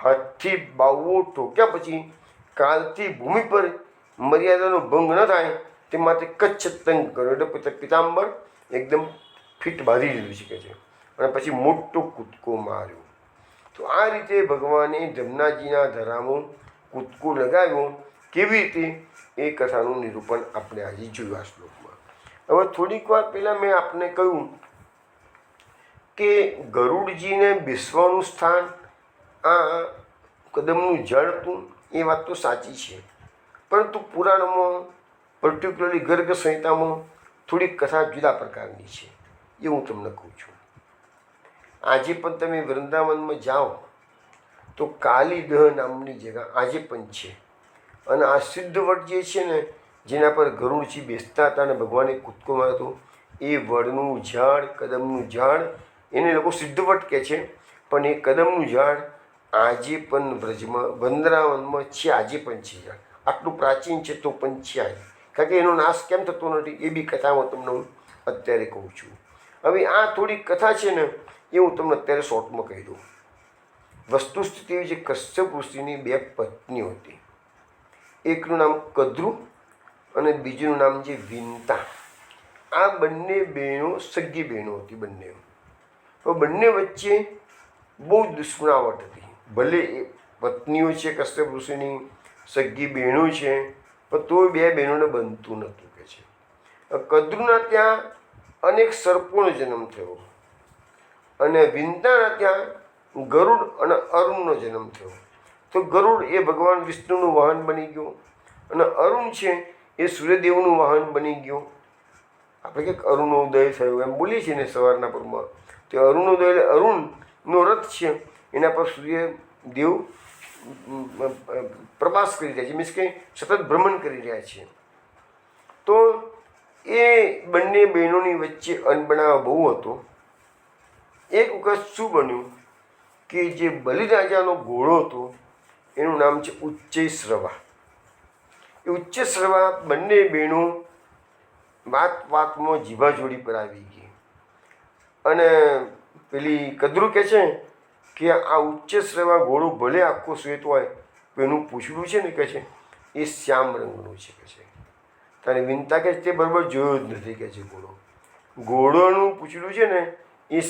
હાથથી બાવો ઠોક્યા પછી કાલથી ભૂમિ પર મર્યાદાનો ભંગ ન થાય તે માટે કચ્છ તંગ કર્યો, એટલે પિતાંબર એકદમ ફિટ બાંધી દીધું છે કે છે, અને પછી મોટો કૂદકો માર્યો. તો આ રીતે ભગવાને જમનાજીના ધરામાં કૂદકો લગાવ્યો. કેવી રીતે એ કથાનું નિરૂપણ આપણે આજે જોયું આ શ્લોકમાં. હવે થોડીક વાર પહેલાં મેં આપને કહ્યું કે ગરુડજીને બેસવાનું સ્થાન આ કદમનું ઝાડ હતું, એ વાત તો સાચી છે, પરંતુ પુરાણમાં પર્ટિક્યુલરલી ગર્ગ સંહિતામાં થોડીક કથા જુદા પ્રકારની છે, એ હું તમને કહું છું. આજે પણ તમે વૃંદાવનમાં જાઓ તો કાલીદહ નામની જગ્યા આજે પણ છે, અને આ સિદ્ધ વડ જે છે ને જેના પર ગરુડજી બેસતા હતા અને ભગવાને કૂદકો માર્યો હતો, એ વડનું ઝાડ, કદમનું ઝાડ, એને લોકો સિદ્ધ વડ કહે છે, પણ એ કદમનું ઝાડ આજે પણ વ્રજમાં વૃંદાવનમાં છે, આજે પણ છે ઝાડ. આટલું પ્રાચીન છે તો પણ છે આજે, કારણ કે એનો નાશ કેમ થતો નથી એ બી કથામાં તમને હું અત્યારે કહું છું. હવે આ થોડી કથા છે ને એ હું તમને અત્યારે શોર્ટમાં કહી દઉં. વસ્તુસ્થિતિ એવી છે, કશ્યપ ઋષિની 2 પત્નીઓ હતી. એકનું નામ કદ્રુ અને બીજું નામ છે વિંતા. આ બંને બહેનો સગી બહેનો હતી બંને. તો બંને વચ્ચે બહુ દુશ્મનાવટ હતી. ભલે એ પત્નીઓ છે કશ્યપ ઋષિની, સગી બહેનો છે, પણ તોય 2 બહેનોને બનતું નહોતું કે છે. કદ્રુના ત્યાં અનેક સર્પોનો જન્મ થયો, અને વિંતાના ત્યાં ગરુડ અને અરુણનો જન્મ થયો. તો ગરુડ એ ભગવાન વિષ્ણુનું વાહન બની ગયો, અને અરુણ છે એ સૂર્યદેવનું વાહન બની ગયો. આપણે કંઈક અરુણોદય થયો એમ બોલીએ છીએ ને સવારના પરમાં, તો અરુણોદય એટલે અરુણનો રથ છે, એના પર સૂર્યદેવ પ્રવાસ કરી રહ્યા છે, મીન્સ કે સતત ભ્રમણ કરી રહ્યા છે. તો એ બંને બહેનોની વચ્ચે અનબનાવ બહુ હતો. એક વખત શું બન્યું કે જે બલિરાજાનો ઘોડો હતો એનું નામ છે ઉચ્ચૈશ્રવા. એ ઉચ્ચૈશ્રવા બંને બહેનો વાતમાં જીભાજોડી પર આવી ગઈ, અને પેલી કદ્રુ કહે છે કે આ ઉચ્ચૈશ્રવા ઘોડો ભલે આખો શ્વેત હોય પણ એનું પૂંછડું છે ને કહે છે એ શ્યામ રંગનું છે કે છે. તારી વિંતા કહે છે તે બરાબર જોયો જ નથી કે છે. ઘોડોનું પૂંછડું છે ને એ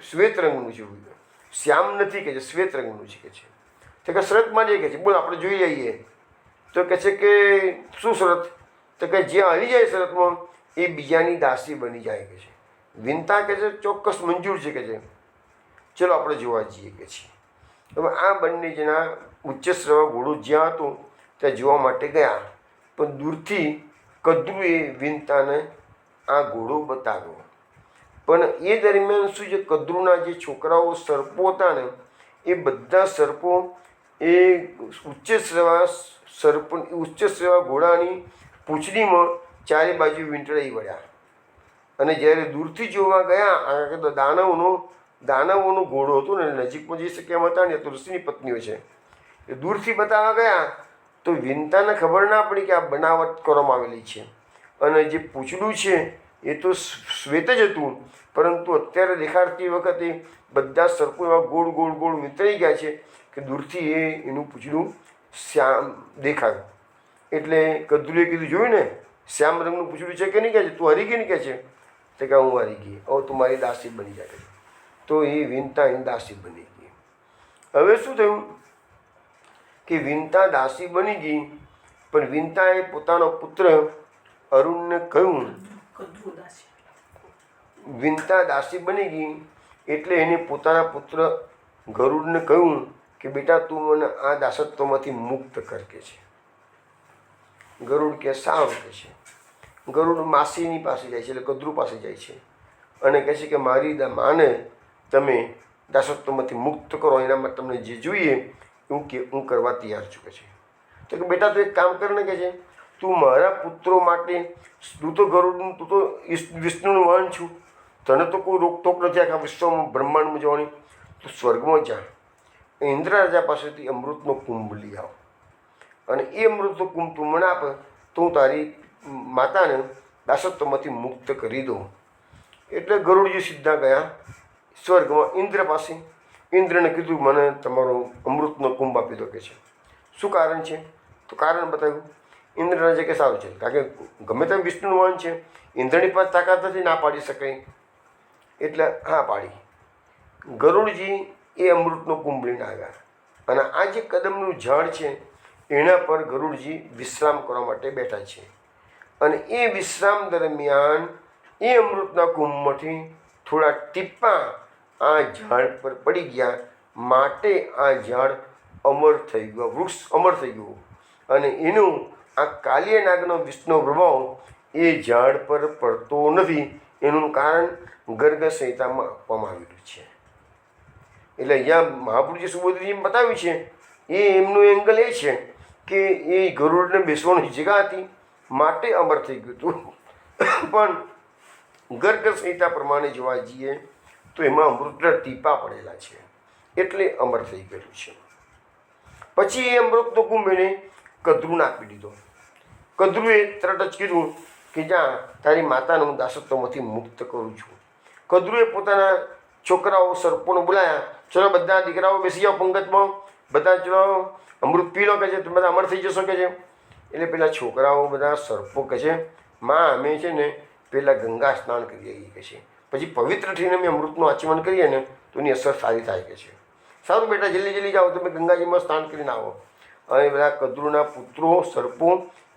શ્વેત રંગનું છે, શ્યામ નથી કે છે, શ્વેત રંગનું છે કે છે. તો કે શરત માંડીએ કે છે, બોલ આપણે જોઈ લઈએ. તો કહે છે કે શું શરત? તો કે જે હારી જાય શરતમાં એ બીજાની દાસી બની જાય કે છે. વિંતા કહે છે ચોક્કસ મંજૂર છે કે છે, ચલો આપણે જોવા જઈએ કે છે. હવે આ બંને જણા ઉચ્ચૈશ્રવા ઘોડો જ્યાં હતો ત્યાં જોવા માટે ગયા, પણ દૂરથી કદ્રુએ વિંતાને આ ઘોડો બતાવ્યો. પણ એ દરમિયાન શું છે, કદ્રુના જે છોકરાઓ સર્પો હતા ને એ બધા સર્પો એ ઉચ્ચૈશ્રવા ઘોડાની પૂંછડીમાં ચારે બાજુ વીંટળાઈ વળ્યા. અને જ્યારે દૂરથી જોવા ગયા, તો દાનવોનો ઘોડો હતો ને નજીકમાં જઈ શકે એમ હતા ને, તો ઋષિની પત્નીઓ છે એ દૂરથી બતાવવા ગયા તો વિંતાને ખબર ના પડી કે આ બનાવટ કરવામાં આવેલી છે. અને જે પૂંછડું છે એ તો શ્વેત જ હતું, પરંતુ અત્યારે દેખાડતી વખતે બધા સર્પો એવા ગોળ ગોળ ગોળ વિતરાઈ ગયા છે કે દૂરથી એનું પૂંછડું શ્યામ દેખાયું. એટલે કદ્રુએ કીધું, જોયું ને શ્યામ રંગનું પૂંછડું છે કે નહીં, કહે છે તું હરી ગઈ ને કહે છે. તો કે હું હારી ગઈ, હવે તું મારી દાસી બની જાય. તો એ વિંતા એની દાસી બની ગઈ. હવે શું થયું કે વિંતા દાસી બની ગઈ, પણ વિંતાએ પોતાનો પુત્ર અરુણને કહ્યું, વિંતા દાસી બની ગઈ એટલે એને પોતાના પુત્ર ગરુડને કહ્યું કે બેટા તું મને આ દાસત્વમાંથી મુક્ત કર કે છે. ગરુડ કે સાવ કે છે. ગરુડ માસીની પાસે જાય છે, એટલે કદ્રુ પાસે જાય છે અને કહે છે કે મારી માને તમે દાસત્વમાંથી મુક્ત કરો, એના માટે તમને જે જોઈએ હું કરવા તૈયાર છું કે છે. તો કે બેટા તું એક કામ કર ને કે છે, તું મારા પુત્રો માટે, તું તો ગરુડનું, તું તો વિષ્ણુનું વાહન છું, તને તો કોઈ રોકટોક નથી આખા વિશ્વમાં બ્રહ્માંડમાં જવાની. તું સ્વર્ગમાં જા, ઇન્દ્ર રાજા પાસેથી અમૃતનો કુંભ લઈ આવ અને એ અમૃતનો કુંભ તું મને આપ તો હું તારી માતાને દાસત્વમાંથી મુક્ત કરી દઉં. એટલે ગરુડજી સીધા ગયા સ્વર્ગમાં ઇન્દ્ર પાસે. ઇન્દ્રને કીધું મને તમારો અમૃતનો કુંભ આપી દો કે છે. શું કારણ છે? તો કારણ બતાવ્યું. ઇન્દ્ર રાજા કે સારું છે, કારણ કે ગમે તેમ વિષ્ણુનું વાહન છે, ઇન્દ્રની પાસે તાકાત નથી ના પાડી શકાય. એટલે હા પાડી. ગરુડજી એ અમૃતનો કુંભ લઈને આવ્યા અને આ જે કદમનું ઝાડ છે એના પર ગરુડજી વિશ્રામ કરવા માટે બેઠા છે. અને એ વિશ્રામ દરમિયાન એ અમૃતના કુંભમાંથી થોડા ટીપા આ ઝાડ પર પડી ગયા, માટે આ ઝાડ અમર થઈ ગયું, વૃક્ષ અમર થઈ ગયું. અને એનું આ કાલિય નાગનો વિષ્ણુ પ્રભાવ એ ઝાડ પર પડતો નથી. એનું કારણ ગર્ગ સંહિતામાં આપવામાં આવેલું છે. એટલે અહીંયા મહાપુરુષે સુબોધજીને બતાવ્યું છે એ એમનું એંગલ એ છે કે એ ગરુડને બેસવાની જગ્યા હતી માટે અમર થઈ ગયું હતું. પણ ગર્ગ સંહિતા પ્રમાણે જોવા જઈએ તો એમાં અમૃતના ટીપા પડેલા છે એટલે અમર થઈ ગયેલું છે. પછી એ અમૃતનો કુંભ એને કદ્રુને આપી દીધો. કદ્રુએ તરત જ કીધું કે જ્યાં તારી માતાને હું દાસત્વમાંથી મુક્ત કરું છું. કદ્રુએ પોતાના છોકરાઓ સર્પોને બોલાયા, ચલો બધા દીકરાઓ બેસી જાઓ પંગતમાં, બધા ચલો અમૃત પી લો કે છે, તમે બધા અમર થઈ જશો કે છે. એટલે પેલા છોકરાઓ બધા સર્પો કહે છે માં અમે છે ને પહેલાં ગંગા સ્નાન કરીએ કે છે, પછી પવિત્ર થઈને અમે અમૃતનું આચમન કરીએ ને તો એની અસર સારી થાય કે છે. સારું બેટા જલ્દી જાઓ, તમે ગંગાજીમાં સ્નાન કરીને આવો. અને બધા કદ્રુના પુત્રો સર્પો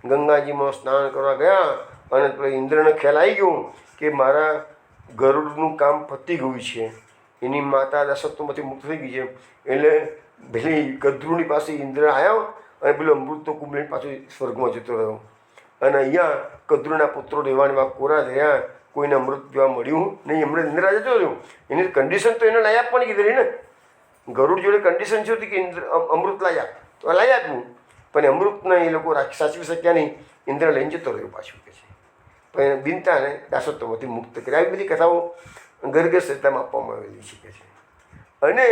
ગંગાજીમાં સ્નાન કરવા ગયા અને પેલા ઇન્દ્રને ખ્યાલ આવી ગયો કે મારા ગરુડનું કામ પતી ગયું છે, એની માતા દાસત્વમાંથી મુક્ત થઈ ગઈ છે. એટલે પેલી કદ્રુની પાસે ઇન્દ્ર આવ્યો અને પેલો અમૃતનો કુંભ લઈને પાછો સ્વર્ગમાં જતો રહ્યો. અને અહીંયા કદ્રુના પુત્રો રહેવાણીમાં કોરા થયા, કોઈને અમૃત પીવા મળ્યું નહીં. એમણે ઇન્દ્ર રાજા જતો રહ્યો. એની કન્ડિશન તો એને લઈ આપવાની કીધેલી ને. ગરુડ જોડે કન્ડિશન શું હતી કે ઇન્દ્ર અમૃત લઈ આપ, તો લઈ આપ્યું. પણ અમૃતને એ લોકો સાચવી શક્યા નહીં. ઇન્દ્ર લઈને જતો રહ્યો પાછું કે છે. પણ બિનતાને દાસત્વમાંથી મુક્ત કરી. આવી બધી કથાઓ ગર્ગ સંહિતામાં આપવામાં આવેલી છે કે છે. અને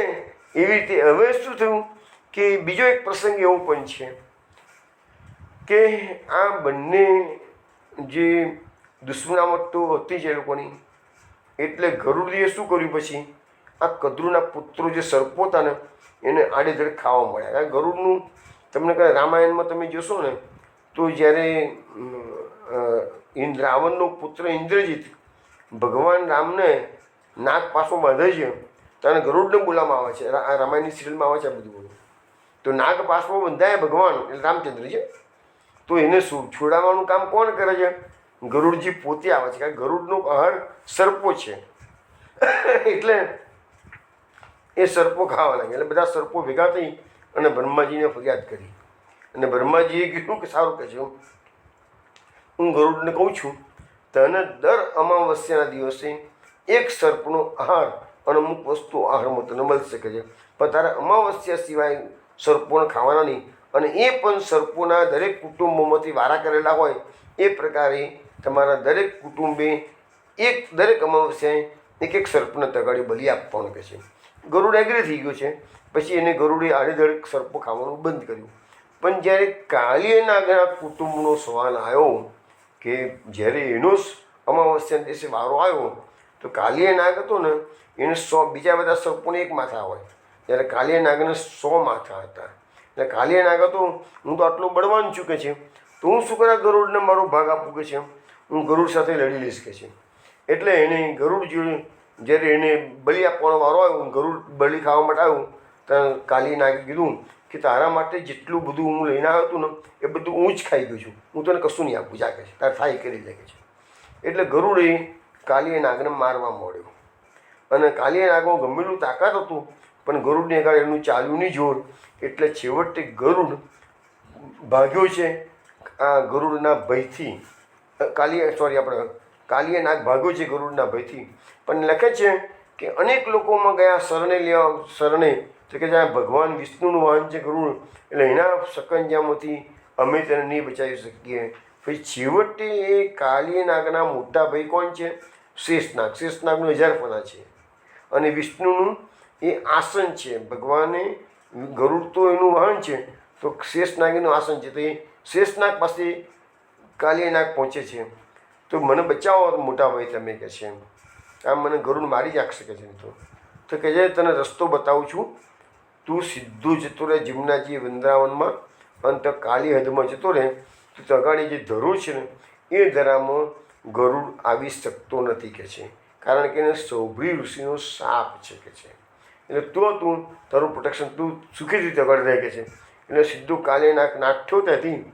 એવી રીતે હવે શું થયું કે બીજો એક પ્રસંગ એવો પણ છે કે આ બંને જે દુશ્મનામતો હતી છે એ લોકોની, એટલે ગરુડીએ શું કર્યું પછી આ કદ્રુના પુત્રો જે સર્પો હતા ને એને આડેધડ ખાવા મળ્યા. કારણ ગરુડનું તમને કહે રામાયણમાં તમે જોશો ને તો જ્યારે રાવણનો પુત્ર ઇન્દ્રજીત ભગવાન રામને નાગ પાસો બાંધે છે ત્યારે ગરુડને બોલાવવામાં આવે છે. આ રામાયણની સિરિયલમાં આવે છે આ બધું. તો નાગ પાસમાં બંધાય ભગવાન એટલે રામચંદ્ર છે, તો એને છોડાવવાનું કામ કોણ કરે છે? ગરુડજી પોતે આવે છે. કારણ ગરુડનો આહાર સર્પો છે એટલે એ સર્પો ખાવા લાગે. એટલે બધા સર્પો ભેગા થઈ અને બ્રહ્માજીને ફરિયાદ કરી. અને બ્રહ્માજીએ કીધું કે સારું કહે છે હું ગરુડને કહું છું તને દર અમાવસ્યાના દિવસે એક સર્પનો આહાર અને અમુક વસ્તુ આહારમાં તને મળી શકે છે, પણ તારે અમાવસ્યા સિવાય સર્પોને ખાવાના નહીં. અને એ પણ સર્પોના દરેક કુટુંબોમાંથી વારા કરેલા હોય એ પ્રકારે તમારા દરેક કુટુંબે દરેક અમાવસ્યાએ એક સર્પને તગાડી બલિ આપવાનું કહે છે. ગરુડ એગ્રી થઈ ગયો છે. પછી એને ગરુડે આડેધડ સર્પો ખાવાનું બંધ કર્યું. પણ જ્યારે કાલિય નાગના કુટુંબનો સવાલ આવ્યો કે જ્યારે એનો અમાવસ્યાના દિવસે વારો આવ્યો તો કાલિય નાગ હતો ને એને 100, બીજા બધા સર્પોને એક માથા હોય, જ્યારે કાલિય નાગને 100 માથા હતા. એટલે કાલિય નાગ હતો હું તો આટલું બળવાન છું કે છે, તો હું શું કરા ગરુડને મારો ભાગ આપું કે છે, હું ગરુડ સાથે લડી લઈશ કે છે. એટલે એને ગરુડ જોયું જ્યારે એને બલિ આપવાનો વારો આવ્યો, ગરુડ બલિ ખાવા માટે આવ્યું, તો કાલિય નાગે કીધું કે તારા માટે જેટલું બધું હું લઈને આવ્યો હતું ને એ બધું હું જ ખાઈ ગયો છું, હું તને કશું નહીં આપું જા કે છે, તારે થાય કરી લે કે છે. એટલે ગરુડે કાલિય નાગને મારવા માંડ્યો. અને કાલિય નાગમાં ગમેલું તાકાત હતું પણ ગરુડને આગળ એનું ચાલ્યું નહીં જોર. એટલે છેવટે ગરુડ ભાગ્યો છે આ ગરુડના ભયથી. કાલિય નાગ ભાગ્યો છે ગરુડના ભયથી. પણ લખે છે કે અનેક લોકોમાં ગયા શરણે તો કે જ્યાં ભગવાન વિષ્ણુનું વાહન છે ગરુડ, એટલે એના સકંજામાંથી અમે તેને નહીં બચાવી શકીએ. પછી છેવટે એ કાલિય નાગના મોટા ભાઈ કોણ છે? શેષનાગ. શેષનાગનું 1000 ફના છે અને વિષ્ણુનું એ આસન છે. ભગવાને ગરુડ તો એનું વાહન છે તો શેષનાગીનું આસન છે. તો એ શેષનાગ પાસે કાલિયા નાગ પહોંચે છે. તો મને બચાવો મોટા ભાઈ તમે, કહે છે. આમ મને ગરુડ મારી જ શકે છે. તો કહે છે તને રસ્તો બતાવું છું, તું સીધું જતો રહે જમનાજી વૃંદાવનમાં અને તો કાલી હદમાં જતો રહે. તો અગાડી જે ધરો છે ને એ ધરામાં ગરુડ આવી શકતો નથી, કહે છે. કારણ કે એને સૌભરી ઋષિનો શાપ છે, કહે છે. એટલે તું તારું પ્રોટેક્શન તું સુખી રીતે આગળ રહે, કહે છે. એટલે સીધો કાલે નાખ્યો ત્યાંથી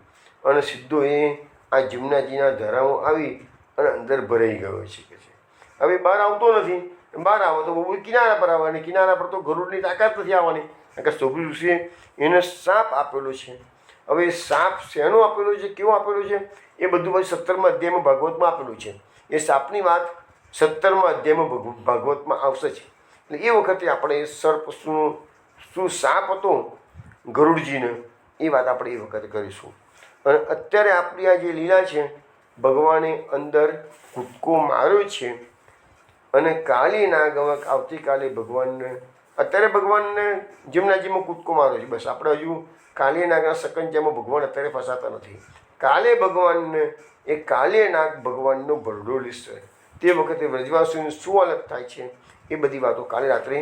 અને સીધો એ આ જમનાજીના ધરામાં આવી અને અંદર ભરાઈ ગયો છે, કહે છે. હવે બહાર આવતો નથી. બહાર આવે તો બહુ કિનારા પર આવવાની, કિનારા પર તો ગરુડની તાકાત નથી આવવાની, કારણ કે સૌભરી ઋષિએ એને સાપ આપેલો છે. હવે સાપ શેનો આપેલો છે, કેવો આપેલો છે, એ બધું પછી 17મા અધ્યાયમાં ભાગવતમાં આપેલું છે. એ સાપની વાત 17મા અધ્યાયમાં ભાગવતમાં આવશે છે. એટલે એ વખતે આપણે સર્પ શું સાપ હતો ગરુડજીને એ વાત આપણે એ વખતે કરીશું. અને અત્યારે આપણી આ જે લીલા છે, ભગવાને અંદર કૂદકો માર્યો છે અને કાલી નાગ આવતીકાલે ભગવાનને અત્યારે ભગવાનને જમનાજીમાં કૂદકો માર્યો છે. બસ આપણે હજુ કાલી નાગના સકંજામાં ભગવાન અત્યારે ફસાતા નથી. કાલે ભગવાનને એ કાલે નાગ ભગવાનનો ભરડો લેશે. તે વખતે વ્રજવાસીઓની શું હાલત થાય છે એ બધી વાતો કાલે રાત્રે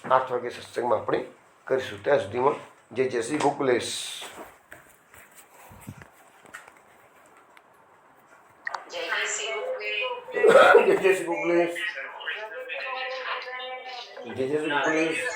8 વાગે સત્સંગમાં આપણે કરીશું. ત્યાં સુધીમાં જય શ્રી ગોકુલેશ. જય શ્રી ગોકુલેશ. જય શ્રી ગોકુલેશ.